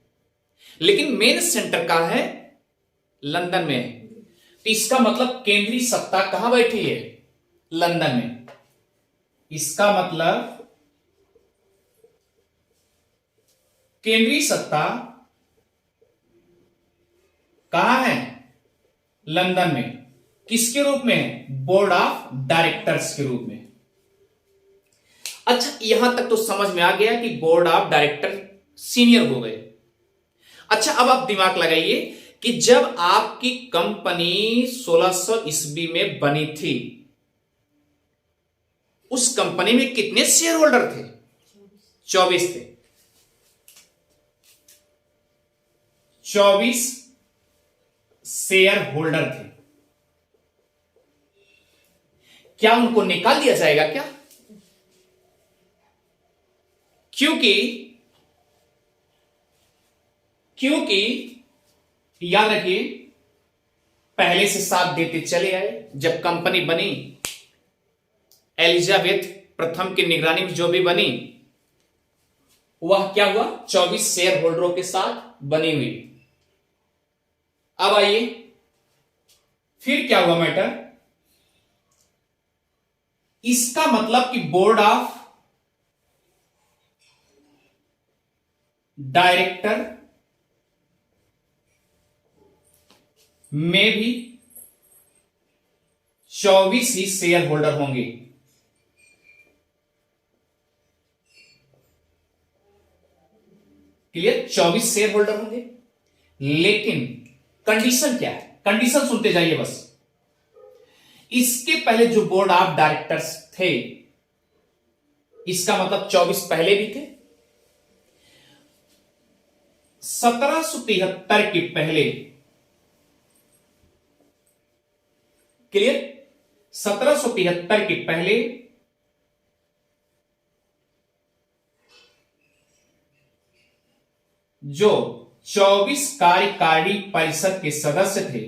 लेकिन मेन सेंटर कहां है? लंदन में है। तो इसका मतलब केंद्रीय सत्ता कहां बैठी है? लंदन में। इसका मतलब केंद्रीय सत्ता कहां है? लंदन में। किसके रूप में? बोर्ड ऑफ डायरेक्टर्स के रूप में। अच्छा, यहां तक तो समझ में आ गया कि बोर्ड ऑफ डायरेक्टर सीनियर हो गए। अच्छा, अब आप दिमाग लगाइए कि जब आपकी कंपनी 1600 ईस्वी में बनी थी, उस कंपनी में कितने शेयर होल्डर थे? 24 थे। 24 शेयर होल्डर थे। क्या उनको निकाल दिया जाएगा क्या? क्योंकि याद रखिए, पहले से साथ देते चले आए। जब कंपनी बनी, एलिजाबेथ प्रथम की निगरानी में जो भी बनी, वह क्या हुआ? 24 शेयर होल्डरों के साथ बनी हुई। अब आइए, फिर क्या हुआ मैटर? इसका मतलब कि बोर्ड ऑफ डायरेक्टर में भी 24 ही शेयर होल्डर होंगे। क्लियर? 24 शेयर होल्डर होंगे, लेकिन कंडीशन क्या है? कंडीशन सुनते जाइए बस। इसके पहले जो बोर्ड ऑफ डायरेक्टर्स थे, इसका मतलब 24 पहले भी थे। 1773 के पहले, क्लियर? 1773 के पहले जो 24 कार्यकारिणी परिषद के सदस्य थे,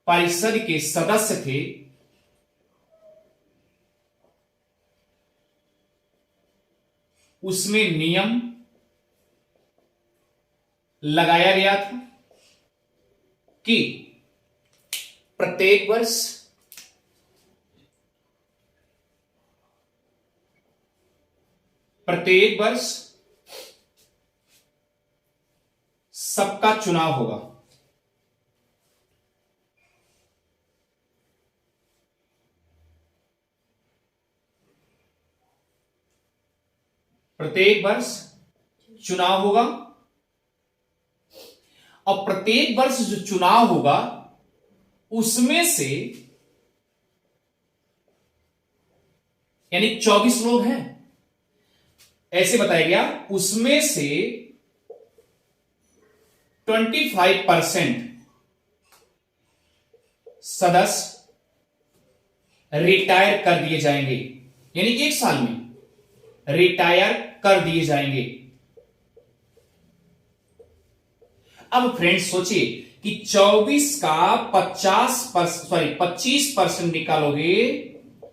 परिषद के सदस्य थे, उसमें नियम लगाया गया था कि प्रत्येक वर्ष सबका चुनाव होगा। प्रत्येक वर्ष चुनाव होगा और प्रत्येक वर्ष जो चुनाव होगा उसमें से यानी 24 लोग हैं, ऐसे बताया गया, उसमें से 25% सदस्य रिटायर कर दिए जाएंगे, यानी एक साल में रिटायर कर दिए जाएंगे। अब फ्रेंड्स सोचिए कि 24 का 25% निकालोगे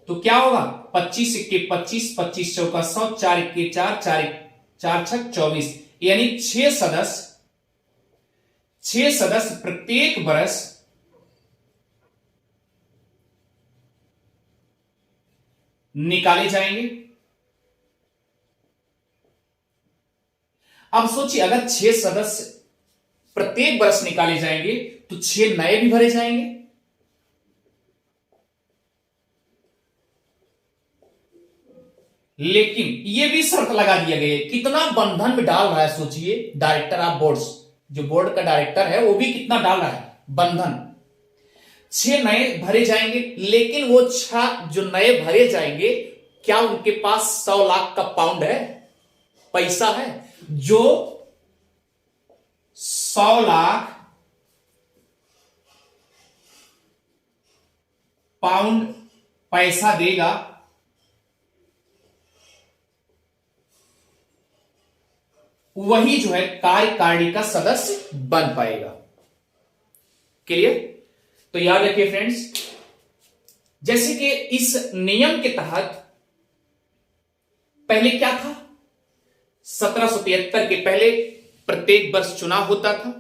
तो क्या होगा? 25 इक्के 25, 25 चौका 100, 4 इक्के 4, 4 छक 24, यानी 6 सदस्य प्रत्येक वर्ष निकाले जाएंगे। अब सोचिए अगर 6 सदस्य प्रत्येक वर्ष निकाले जाएंगे तो 6 नए भी भरे जाएंगे। लेकिन यह भी शर्त लगा दिया गया, कितना बंधन में डाल रहा है सोचिए डायरेक्टर ऑफ बोर्ड्स, जो बोर्ड का डायरेक्टर है वो भी कितना डाल रहा है बंधन। 6 नए भरे जाएंगे, लेकिन वो 6 जो नए भरे जाएंगे क्या उनके पास 100 लाख का पाउंड है, पैसा है? जो 100 लाख पाउंड पैसा देगा वही जो है कार्यकारिणी का सदस्य बन पाएगा। क्लियर? तो याद रखिए फ्रेंड्स, जैसे कि इस नियम के तहत पहले क्या था, 1773 के पहले प्रत्येक वर्ष चुनाव होता था।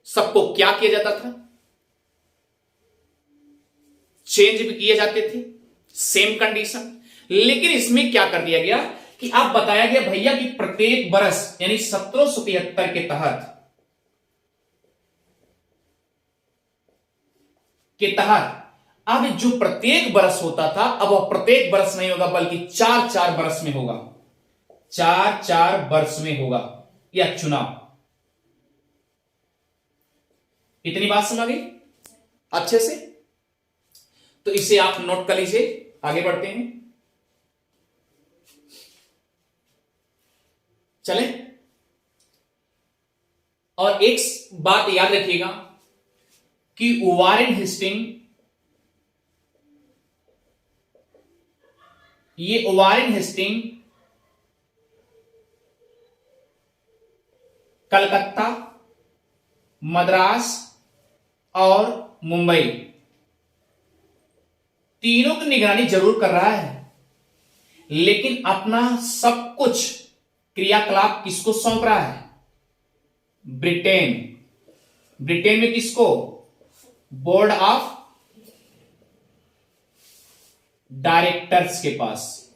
सबको क्या किया जाता था? चेंज भी किए जाते थे, सेम कंडीशन। लेकिन इसमें क्या कर दिया गया कि अब बताया गया भैया कि प्रत्येक वर्ष यानी 1773 के तहत अब जो प्रत्येक वर्ष होता था अब वह प्रत्येक वर्ष नहीं होगा बल्कि 4-4 वर्ष में होगा, 4-4 वर्ष में होगा यह चुनाव। इतनी बात समझ गई अच्छे से? तो इसे आप नोट कर लीजिए, आगे बढ़ते हैं। चले, और एक बात याद रखिएगा कि वारेन हेस्टिंग, ये वारेन हेस्टिंग कलकत्ता, मद्रास और मुंबई तीनों की निगरानी जरूर कर रहा है, लेकिन अपना सब कुछ क्रियाकलाप किसको सौंप रहा है? ब्रिटेन में किसको? बोर्ड ऑफ डायरेक्टर्स के पास।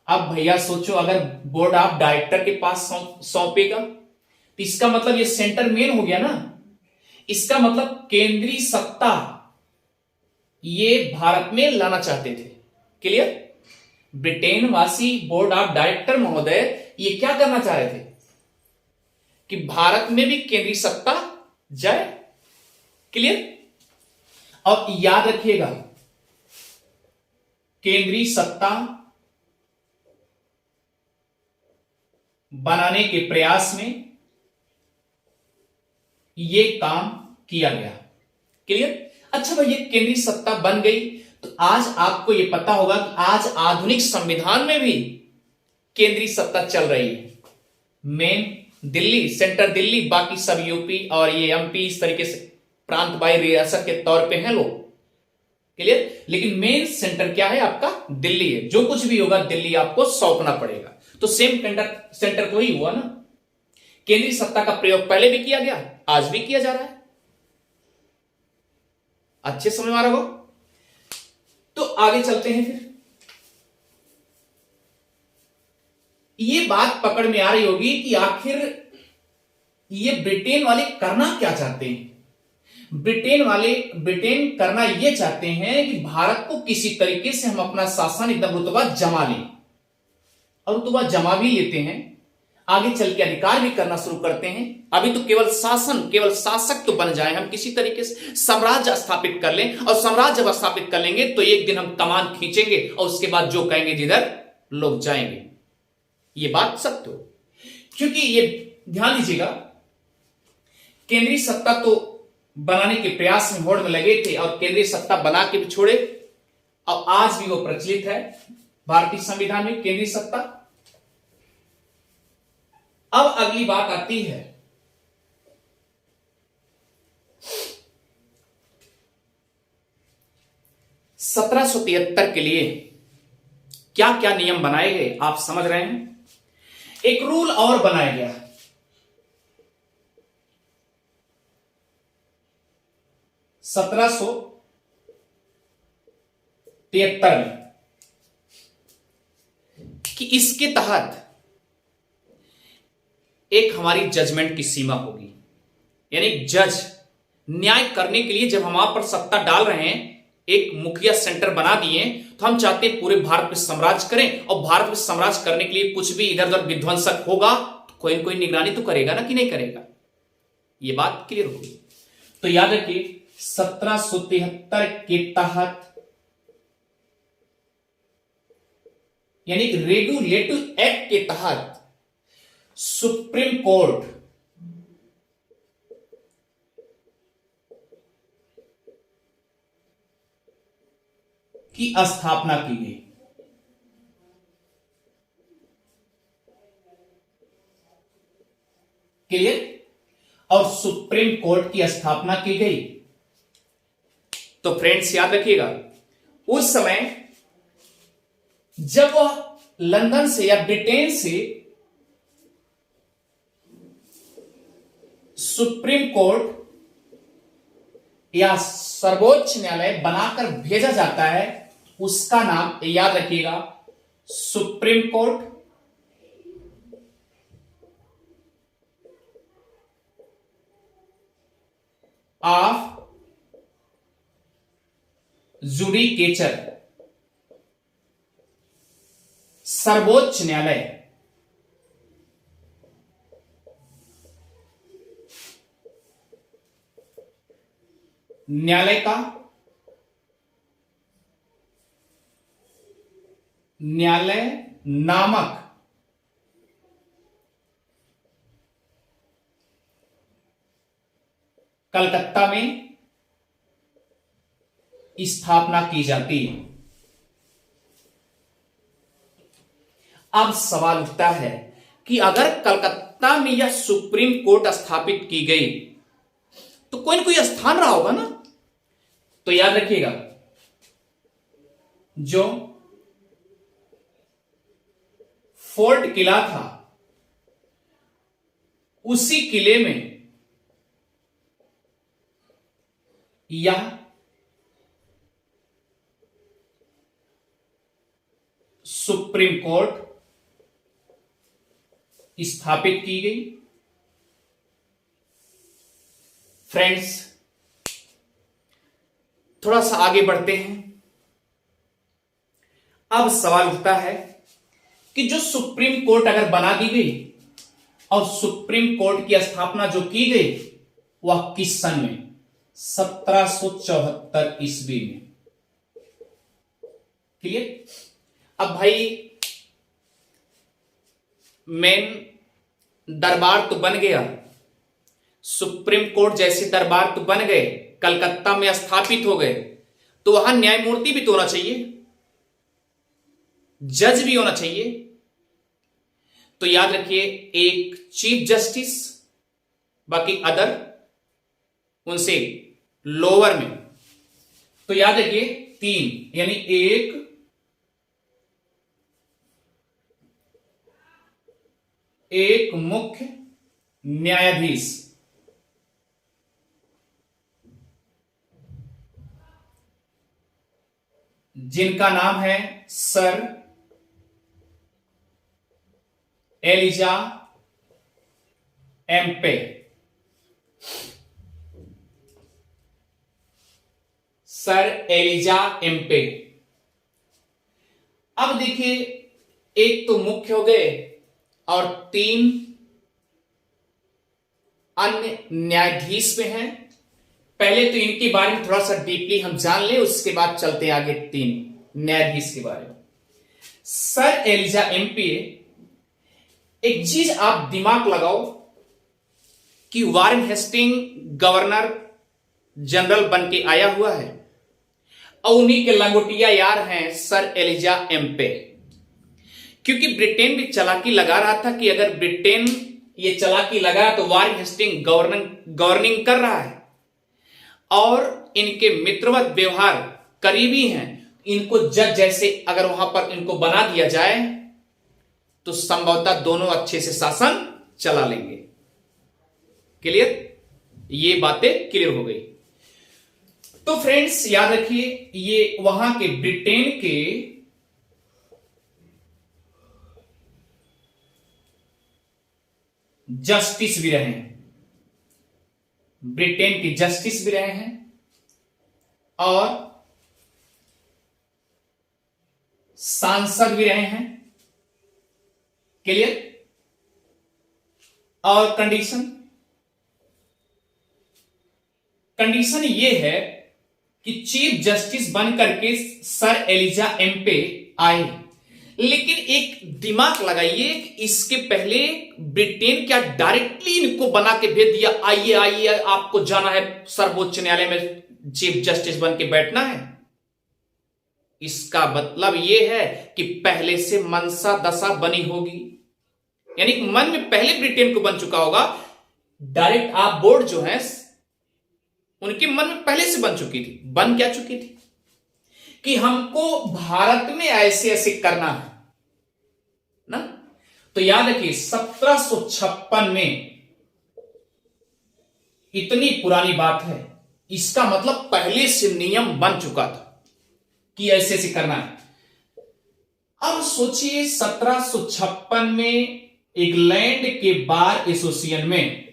अब भैया सोचो अगर बोर्ड ऑफ डायरेक्टर के पास सौंपेगा तो इसका मतलब ये सेंटर मेन हो गया ना, इसका मतलब केंद्रीय सत्ता ये भारत में लाना चाहते थे। क्लियर? ब्रिटेन वासी बोर्ड ऑफ डायरेक्टर महोदय ये क्या करना चाह रहे थे कि भारत में भी केंद्रीय सत्ता जाए। क्लियर? अब याद रखिएगा केंद्रीय सत्ता बनाने के प्रयास में यह काम किया गया। क्लियर? अच्छा भाई, ये केंद्रीय सत्ता बन गई तो आज आपको यह पता होगा कि आज आधुनिक संविधान में भी केंद्रीय सत्ता चल रही है। मेन दिल्ली, सेंटर दिल्ली, बाकी सब यूपी और ये एमपी, इस तरीके से प्रांत बाई रियासत के तौर पे हैं लोग। क्लियर? लेकिन मेन सेंटर क्या है आपका? दिल्ली है। जो कुछ भी होगा दिल्ली आपको सौंपना पड़ेगा। तो सेम सेंटर तो ही हुआ ना। केंद्रीय सत्ता का प्रयोग पहले भी किया गया, आज भी किया जा रहा है। अच्छे समझ में आ रहा होगा। तो आगे चलते हैं फिर। ये बात पकड़ में आ रही होगी कि आखिर ये ब्रिटेन वाले करना क्या चाहते हैं। ब्रिटेन करना ये चाहते हैं कि भारत को किसी तरीके से हम अपना शासन एकदम रुतबा जमा लें, और रुतबा जमा भी लेते हैं, आगे चल के अधिकार भी करना शुरू करते हैं। अभी तो केवल शासक तो बन जाए, हम किसी तरीके से साम्राज्य स्थापित कर लें, और साम्राज्य जब स्थापित कर लेंगे तो एक दिन हम कमान खींचेंगे और उसके बाद जो कहेंगे जिधर लोग जाएंगे। ये बात सत्य हो, क्योंकि ये ध्यान दीजिएगा, केंद्रीय सत्ता तो बनाने के प्रयास में होड़ में लगे थे, और केंद्रीय सत्ता बना के भी छोड़े, और आज भी वो प्रचलित है भारतीय संविधान में केंद्रीय सत्ता। अब अगली बात आती है 1773 के लिए क्या क्या नियम बनाए गए, आप समझ रहे हैं। एक रूल और बनाया गया, 1773 में, कि इसके तहत एक हमारी जजमेंट की सीमा होगी। यानी जज न्याय करने के लिए जब हम वहां पर सत्ता डाल रहे हैं, एक मुखिया सेंटर बना दिए, तो हम चाहते हैं पूरे भारत पे साम्राज्य करें, और भारत में साम्राज्य करने के लिए कुछ भी इधर उधर विध्वंसक होगा तो कोई न कोई निगरानी तो करेगा ना, कि नहीं करेगा। ये बात क्लियर होगी। तो याद रखिए 1773 के तहत, यानी रेगुलेटिव एक्ट के तहत सुप्रीम कोर्ट की स्थापना की गई। क्लियर? और सुप्रीम कोर्ट की स्थापना की गई। तो फ्रेंड्स याद रखिएगा, उस समय जब वह लंदन से या ब्रिटेन से सुप्रीम कोर्ट या सर्वोच्च न्यायालय बनाकर भेजा जाता है, उसका नाम याद रखिएगा, सुप्रीम कोर्ट ऑफ जुडिकेचर, सर्वोच्च न्यायालय। न्यायालय का न्यायालय नामक कलकत्ता में स्थापना की जाती है। अब सवाल उठता है कि अगर कलकत्ता में यह सुप्रीम कोर्ट स्थापित की गई तो कोई ना कोई स्थान रहा होगा ना। तो याद रखिएगा, जो फोर्ट किला था, उसी किले में यह सुप्रीम कोर्ट स्थापित की गई। फ्रेंड्स, थोड़ा सा आगे बढ़ते हैं। अब सवाल उठता है कि जो सुप्रीम कोर्ट अगर बना दी गई और सुप्रीम कोर्ट की स्थापना जो की गई, वह किस सन में? 1774 ईस्वी में। क्लियर? अब भाई मेन दरबार तो बन गया, सुप्रीम कोर्ट जैसे दरबार तो बन गए, कलकत्ता में स्थापित हो गए, तो वहां न्यायमूर्ति भी तो होना चाहिए, जज भी होना चाहिए। तो याद रखिए एक चीफ जस्टिस, बाकी अदर उनसे लोअर में। तो याद रखिए 3, यानी एक मुख्य न्यायाधीश, जिनका नाम है sir Elijah Impey. Sir Elijah Impey. अब देखिए एक तो मुख्य हो गए और 3 अन्य न्यायाधीश में हैं। पहले तो इनके बारे में थोड़ा सा डीपली हम जान लें, उसके बाद चलते हैं आगे 3 न्यायाधीश के बारे में। सर एलिजा एम्पे, एक चीज आप दिमाग लगाओ कि वारेन हेस्टिंग गवर्नर जनरल बन के आया हुआ है और उन्हीं के लंगोटिया यार हैं सर एलिजा एम्पे। क्योंकि ब्रिटेन भी चालाकी लगा रहा था कि अगर ब्रिटेन ये चालाकी लगा तो वारेन हेस्टिंग गवर्निंग कर रहा है और इनके मित्रवत व्यवहार करीबी हैं, इनको जज जैसे अगर वहां पर इनको बना दिया जाए तो संभवतः दोनों अच्छे से शासन चला लेंगे। क्लियर? ये बातें क्लियर हो गई। तो फ्रेंड्स याद रखिए ये वहां के ब्रिटेन के जस्टिस भी रहे हैं, ब्रिटेन के जस्टिस भी रहे हैं और सांसद भी रहे हैं। क्लियर? और कंडीशन ये है कि चीफ जस्टिस बनकर के सर एलिजा एम्पे आए, लेकिन एक दिमाग लगाइए कि इसके पहले ब्रिटेन क्या डायरेक्टली इनको बना के भेज दिया, आइए आइए आपको जाना है सर्वोच्च न्यायालय में चीफ जस्टिस बन के बैठना है। इसका मतलब यह है कि पहले से मनसा दशा बनी होगी, यानी मन में पहले ब्रिटेन को बन चुका होगा। डायरेक्ट आप बोर्ड जो है उनके मन में पहले से बन चुकी थी। बन क्या चुकी थी कि हमको भारत में ऐसे ऐसे करना है ना। तो याद रखिए 1756 में, इतनी पुरानी बात है, इसका मतलब पहले से नियम बन चुका था कि ऐसे ऐसे करना है। अब सोचिए 1756 में इंग्लैंड के बार एसोसिएशन में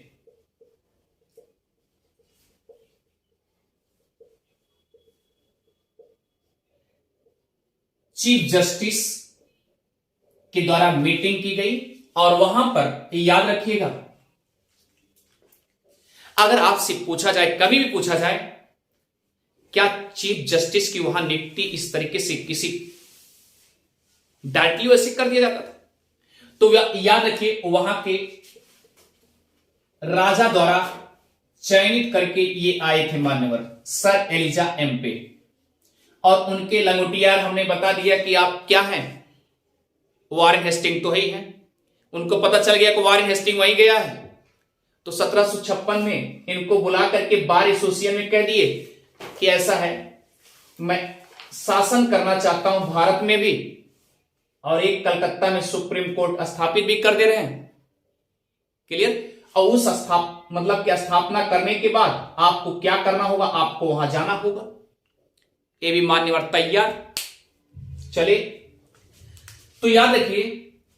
चीफ जस्टिस के द्वारा मीटिंग की गई और वहां पर याद रखिएगा, अगर आपसे पूछा जाए, कभी भी पूछा जाए, क्या चीफ जस्टिस की वहां नियुक्ति इस तरीके से किसी डायरेक्टली वैसे कर दिया जाता था, तो याद रखिए वहां के राजा द्वारा चयनित करके ये आए थे मान्यवर सर एलिजा एम्पे। और उनके लंगोटियार हमने बता दिया कि आप क्या हैं, वारेन हेस्टिंग तो ही हैं। उनको पता चल गया कि वारेन हेस्टिंग वहीं गया है, तो 1756 में इनको बुला करके बार एसोसिएशन में कह दिए कि ऐसा है, मैं शासन करना चाहता हूं भारत में भी, और एक कलकत्ता में सुप्रीम कोर्ट स्थापित भी कर दे रहे हैं। क्लियर? और उस मतलब कि स्थापना करने के बाद आपको क्या करना होगा, आपको वहां जाना होगा। ये भी मान्यवर तैयार। चले तो याद रखिए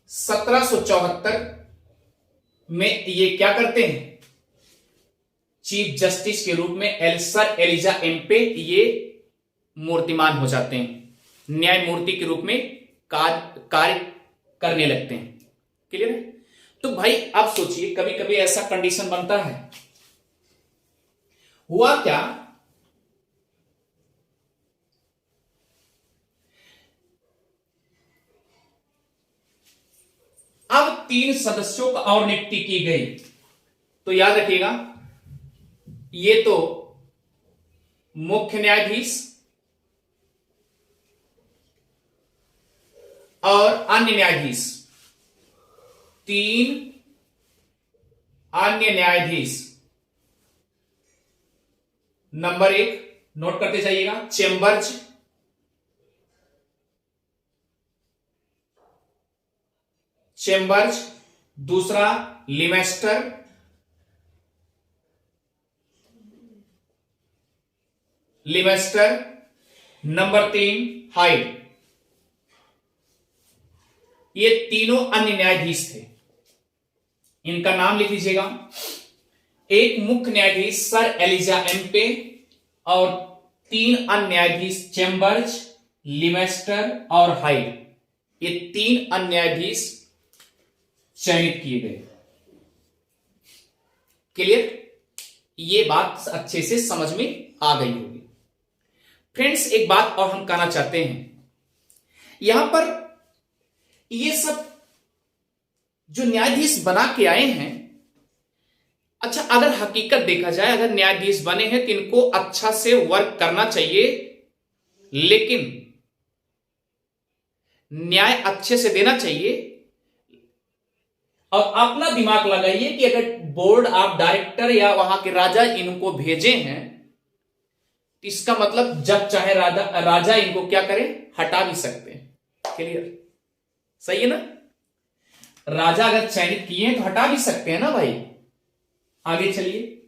1774 में ये क्या करते हैं, चीफ जस्टिस के रूप में सर एलिजा एम्पे ये मूर्तिमान हो जाते हैं, न्यायमूर्ति के रूप में कार्य करने लगते हैं। क्लियर है? तो भाई आप सोचिए कभी कभी ऐसा कंडीशन बनता है, हुआ क्या, अब 3 सदस्यों का और नियुक्ति की गई। तो याद रखिएगा ये तो मुख्य न्यायाधीश और अन्य न्यायाधीश, 3 अन्य न्यायाधीश। नंबर 1 नोट करते जाइएगा, चेम्बर्स, चेम्बर्स। दूसरा लिमेस्टर, लिमेस्टर। Number 3 hide. ये तीनों अन्य न्यायाधीश थे, इनका नाम लिख लीजिएगा। एक मुख्य न्यायाधीश सर एलिजा एम्पे और 3 अन्य न्यायाधीश चेम्बर्स, लिमेस्टर और हाइड। ये 3 अन्य न्यायाधीश चयनित किए गए। क्लियर? ये बात अच्छे से समझ में आ गई होगी। फ्रेंड्स, एक बात और हम कहना चाहते हैं, यहां पर ये सब जो न्यायाधीश बना के आए हैं, अच्छा अगर हकीकत देखा जाए, अगर न्यायाधीश बने हैं तो इनको अच्छा से वर्क करना चाहिए, लेकिन न्याय अच्छे से देना चाहिए। और अपना दिमाग लगाइए कि अगर बोर्ड आप डायरेक्टर या वहां के राजा इनको भेजे हैं, इसका मतलब जब चाहे राजा इनको क्या करे, हटा भी सकते हैं। क्लियर? सही है ना? राजा अगर चयनित किए हैं तो हटा भी सकते हैं ना भाई। आगे चलिए,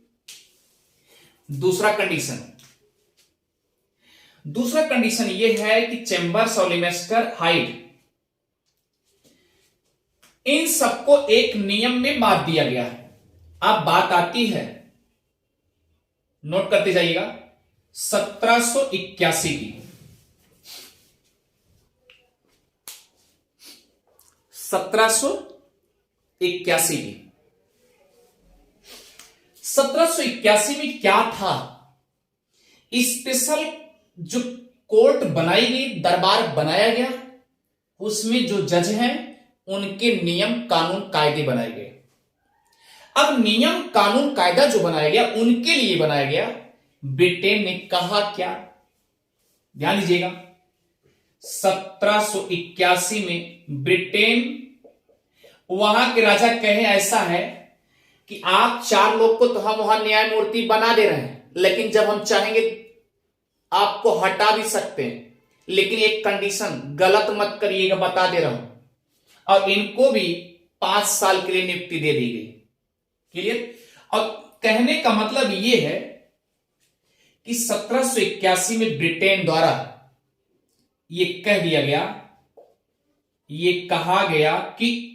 दूसरा कंडीशन। दूसरा कंडीशन यह है कि चेम्बर्स और लिमेस्टर, हाइड, इन सबको एक नियम में बांध दिया गया है। अब बात आती है, नोट करते जाइएगा, 1781 की। 1781 की। 1781 में क्या था? स्पेशल जो कोर्ट बनाई गई, दरबार बनाया गया, उसमें जो जज हैं उनके नियम कानून कायदे बनाए गए। अब नियम कानून कायदा जो बनाया गया उनके लिए बनाया गया। ब्रिटेन ने कहा क्या? ध्यान दीजिएगा, 1781 में ब्रिटेन, वहां के राजा कहे ऐसा है कि आप 4 लोग को तो हम वहां न्यायमूर्ति बना दे रहे हैं, लेकिन जब हम चाहेंगे आपको हटा भी सकते हैं, लेकिन एक कंडीशन, गलत मत करिएगा, बता दे रहा हूं। और इनको भी 5 साल के लिए नियुक्ति दे दी गई। क्लियर? और कहने का मतलब यह है कि 1781 में ब्रिटेन द्वारा यह कह दिया गया, यह कहा गया कि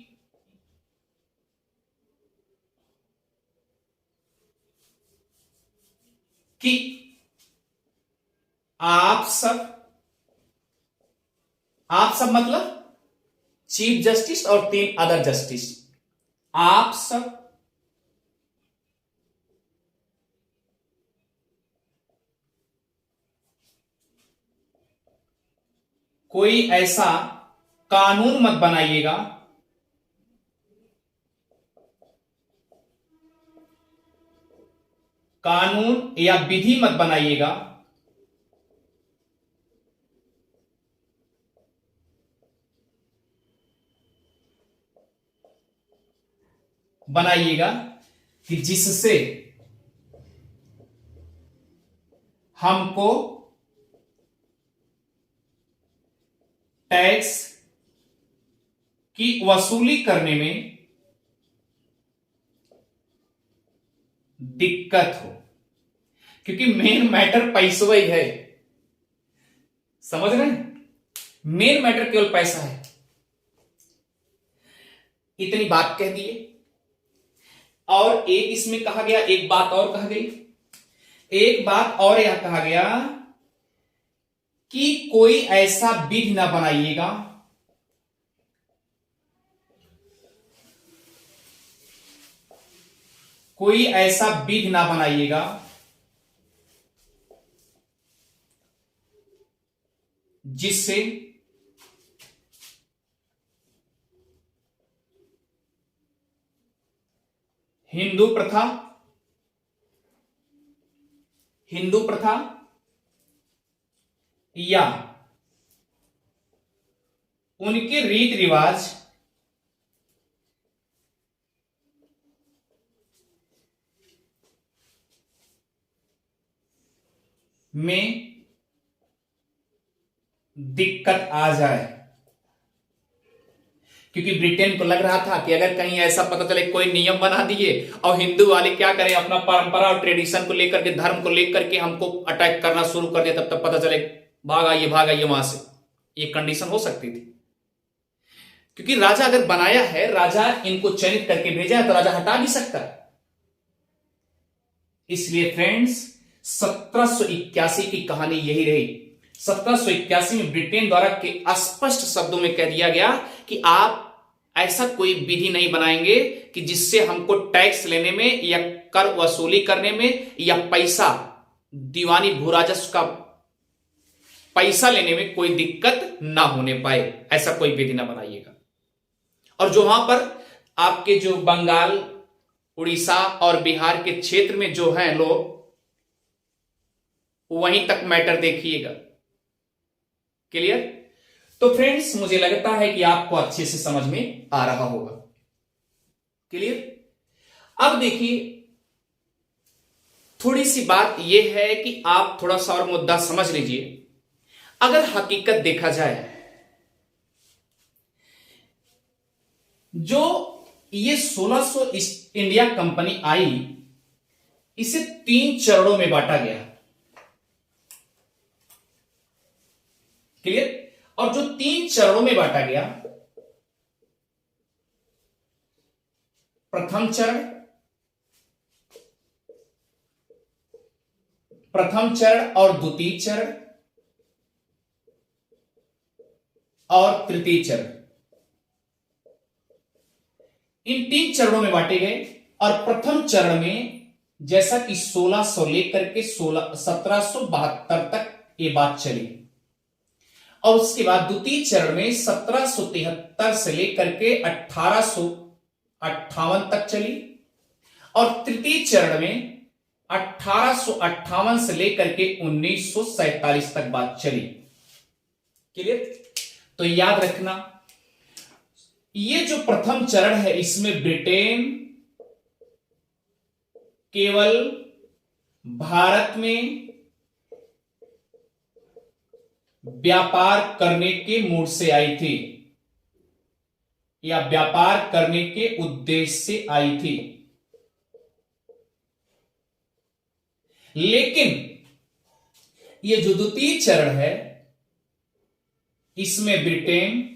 आप सब मतलब चीफ जस्टिस और 3 अदर जस्टिस, आप सब कोई ऐसा कानून मत बनाइएगा कानून या विधि मत बनाइएगा कि जिससे हमको टैक्स की वसूली करने में दिक्कत हो, क्योंकि मेन मैटर पैसा ही है। समझ रहे हैं? मेन मैटर केवल पैसा है। इतनी बात कह दिए। और एक इसमें कहा गया, एक बात और कहा गई, एक बात और यह कहा गया कि कोई ऐसा विधि ना बनाइएगा जिससे हिंदू प्रथा या उनके रीति रिवाज में दिक्कत आ जाए, क्योंकि ब्रिटेन को लग रहा था कि अगर कहीं ऐसा पता चले कोई नियम बना दिए और हिंदू वाले क्या करें, अपना परंपरा और ट्रेडिशन को लेकर के, धर्म को लेकर के हमको अटैक करना शुरू कर दिया, तब तक पता चले भाग आइए वहां से। ये कंडीशन हो सकती थी, क्योंकि राजा अगर बनाया है, राजा इनको चयनित करके भेजा है, तो राजा हटा भी सकता है। इसलिए फ्रेंड्स 1781 की कहानी यही रही। 1781 में ब्रिटेन द्वारा के स्पष्ट शब्दों में कह दिया गया कि आप ऐसा कोई विधि नहीं बनाएंगे कि जिससे हमको टैक्स लेने में या कर वसूली करने में या पैसा, दीवानी भू राजस्व का पैसा लेने में कोई दिक्कत ना होने पाए, ऐसा कोई विधि ना बनाइएगा। और जो वहां पर आपके जो बंगाल, उड़ीसा और बिहार के क्षेत्र में जो हैं लोग, वहीं तक मैटर देखिएगा। क्लियर? तो फ्रेंड्स मुझे लगता है कि आपको अच्छे से समझ में आ रहा होगा। क्लियर? अब देखिए, थोड़ी सी बात यह है कि आप थोड़ा सा और मुद्दा समझ लीजिए। अगर हकीकत देखा जाए, जो ये 1600 ईस्ट इंडिया कंपनी आई, इसे 3 चरणों में बांटा गया। क्लियर? और जो 3 चरणों में बांटा गया, प्रथम चरण और द्वितीय चरण और तृतीय चरण, इन 3 चरणों में बांटे गए। और प्रथम चरण में जैसा कि 1600 लेकर के 1772 तक ये बात चली, और उसके बाद द्वितीय चरण में 1773 से लेकर के 1858 तक चली, और तृतीय चरण में 1858 से लेकर के 1947 तक बात चली। क्लियर? तो याद रखना, ये जो प्रथम चरण है, इसमें ब्रिटेन केवल भारत में व्यापार करने के मूड से आई थी, या व्यापार करने के उद्देश्य से आई थी। लेकिन ये जो द्वितीय चरण है, इसमें ब्रिटेन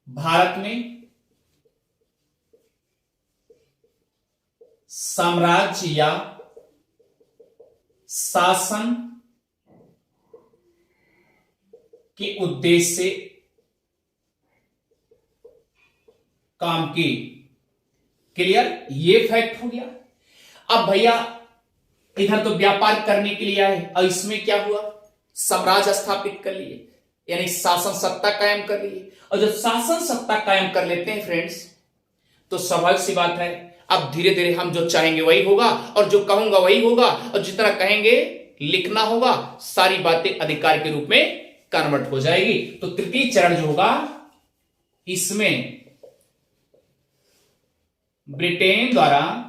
भारत में साम्राज्य या शासन के उद्देश्य से काम की। क्लियर? ये फैक्ट हो गया। अब भैया इधर तो व्यापार करने के लिए आए, और इसमें क्या हुआ, साम्राज्य स्थापित कर लिए, यानी शासन सत्ता कायम कर लिए। और जब शासन सत्ता कायम कर लेते हैं फ्रेंड्स, तो स्वाभाविक सी बात है, अब धीरे धीरे हम जो चाहेंगे वही होगा, और जो कहूंगा वही होगा, और जितना कहेंगे लिखना होगा, सारी बातें अधिकार के रूप में कन्वर्ट हो जाएगी। तो तृतीय चरण जो होगा, इसमें ब्रिटेन द्वारा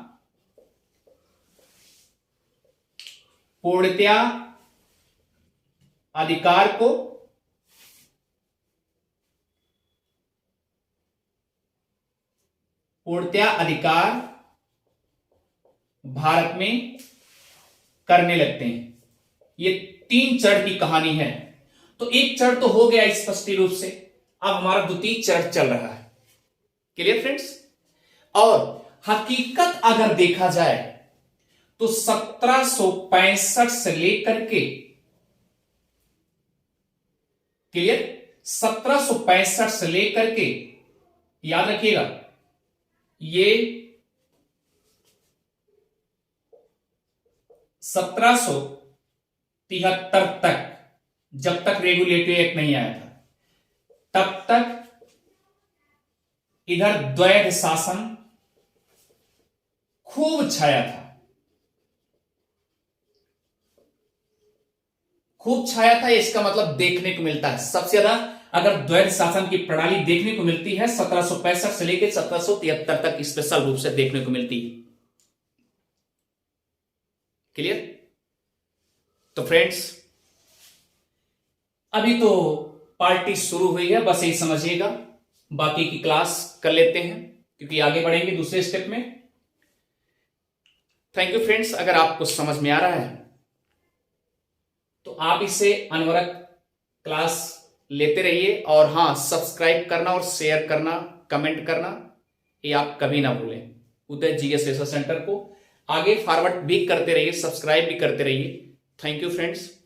पूर्णतया अधिकार को भारत में करने लगते हैं। ये 3 चरण की कहानी है। तो एक चरण तो हो गया स्पष्ट रूप से, अब हमारा द्वितीय चरण चल रहा है। Clear friends? और हकीकत अगर देखा जाए तो 1765 से लेकर के, क्लियर, 1765 से लेकर के, याद रखिएगा, ये 1773 तक, जब तक रेगुलेटरी एक्ट नहीं आया था, तब तक इधर द्वैध शासन खूब छाया था। खूब छाया था, इसका मतलब देखने को मिलता है सबसे ज्यादा अगर द्वैध शासन की प्रणाली देखने को मिलती है 1765 से लेकर 1773 तक स्पेशल रूप से देखने को मिलती है। क्लियर? तो फ्रेंड्स, अभी तो पार्टी शुरू हुई है, बस यही समझिएगा। बाकी की क्लास कर लेते हैं क्योंकि आगे बढ़ेंगे दूसरे स्टेप में। Thank you friends. अगर आपको समझ में आ रहा है तो आप इसे अनवरत क्लास लेते रहिए, और हाँ, सब्सक्राइब करना और शेयर करना, कमेंट करना, ये आप कभी ना भूलें। उदय जीएस रिसर्च सेंटर को आगे फॉरवर्ड भी करते रहिए, सब्सक्राइब भी करते रहिए। Thank you friends.